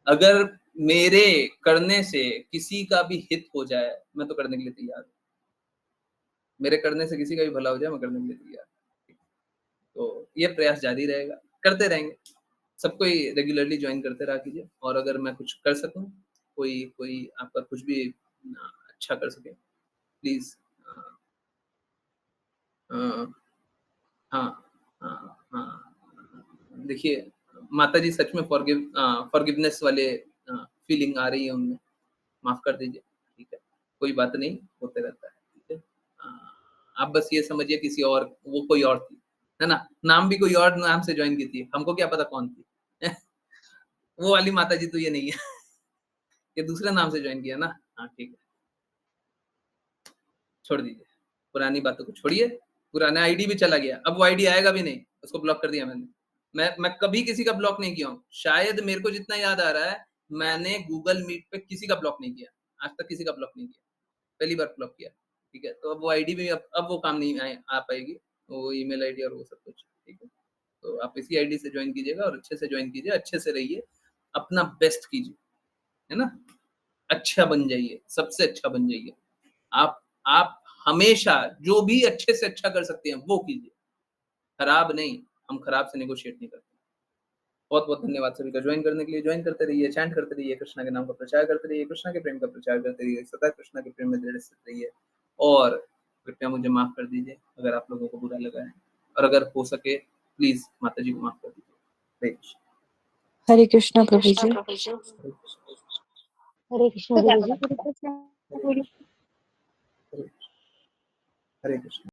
S1: अगर मेरे करने से किसी का भी हित हो जाए, मैं तो करने के लिए तैयार हूँ। मेरे करने से किसी का भी भला हो जाए, मैं करने के लिए तैयार हूँ। तो ये प्रयास जारी रहेगा, करते रहेंगे, सबको रेगुलरली ज्वाइन करते रहा कीजिए। और अगर मैं कुछ कर सकूं, कोई आपका कुछ भी अच्छा कर सके, प्लीज। हाँ हाँ हाँ, देखिए माता जी सच में फॉरगिवनेस वाले फीलिंग आ रही है उनमें, माफ कर दीजिए, ठीक है, कोई बात नहीं, होते रहता है, ठीक है। आप बस ये समझिए किसी और, वो कोई और थी, है ना, नाम भी कोई और नाम से ज्वाइन की थी, हमको क्या पता कौन थी। वो वाली माता जी तो ये नहीं है। ये दूसरे नाम से ज्वाइन किया ना, हाँ ठीक है, छोड़ दीजिए, पुरानी बातों को छोड़िए। पुराना आईडी भी चला गया, अब वो आईडी आएगा भी नहीं, उसको ब्लॉक कर दिया मैंने। मैं कभी किसी का ब्लॉक नहीं किया हूँ, शायद मेरे को जितना याद आ रहा है मैंने गूगल मीट पे किसी का ब्लॉक नहीं किया, आज तक किसी का ब्लॉक नहीं किया, पहली बार ब्लॉक किया, ठीक है। तो अब वो आईडी भी अब वो काम नहीं आ पाएगी, वो ईमेल आईडी और वो सब कुछ, ठीक है। तो आप इसी आईडी से ज्वाइन कीजिएगा और अच्छे से ज्वाइन कीजिए, अच्छे से रहिए, अपना बेस्ट कीजिए, है ना, अच्छा बन जाइए, सबसे अच्छा बन जाइए। आप हमेशा जो भी अच्छे से अच्छा कर सकते हैं वो कीजिए, खराब नहीं, हम खराब से नेगोशिएट नहीं करते। बहुत बहुत धन्यवाद सभी का ज्वाइन करने के लिए। ज्वाइन करते रहिए, चैंट करते रहिए, कृष्णा के नाम का प्रचार करते रहिए, कृष्णा के प्रेम का प्रचार करते रहिए, सदा कृष्णा के प्रेम में दृढ़ स्थित रहिए। और कृपया मुझे माफ कर दीजिए अगर आप लोगों को बुरा लगा है, और अगर हो सके प्लीज माता जी को माफ कर दीजिए।
S5: हरे कृष्णा प्रभु जी।
S1: हरे कृष्ण।
S5: हरे कृष्ण गुरु जी।
S1: हरे कृष्ण।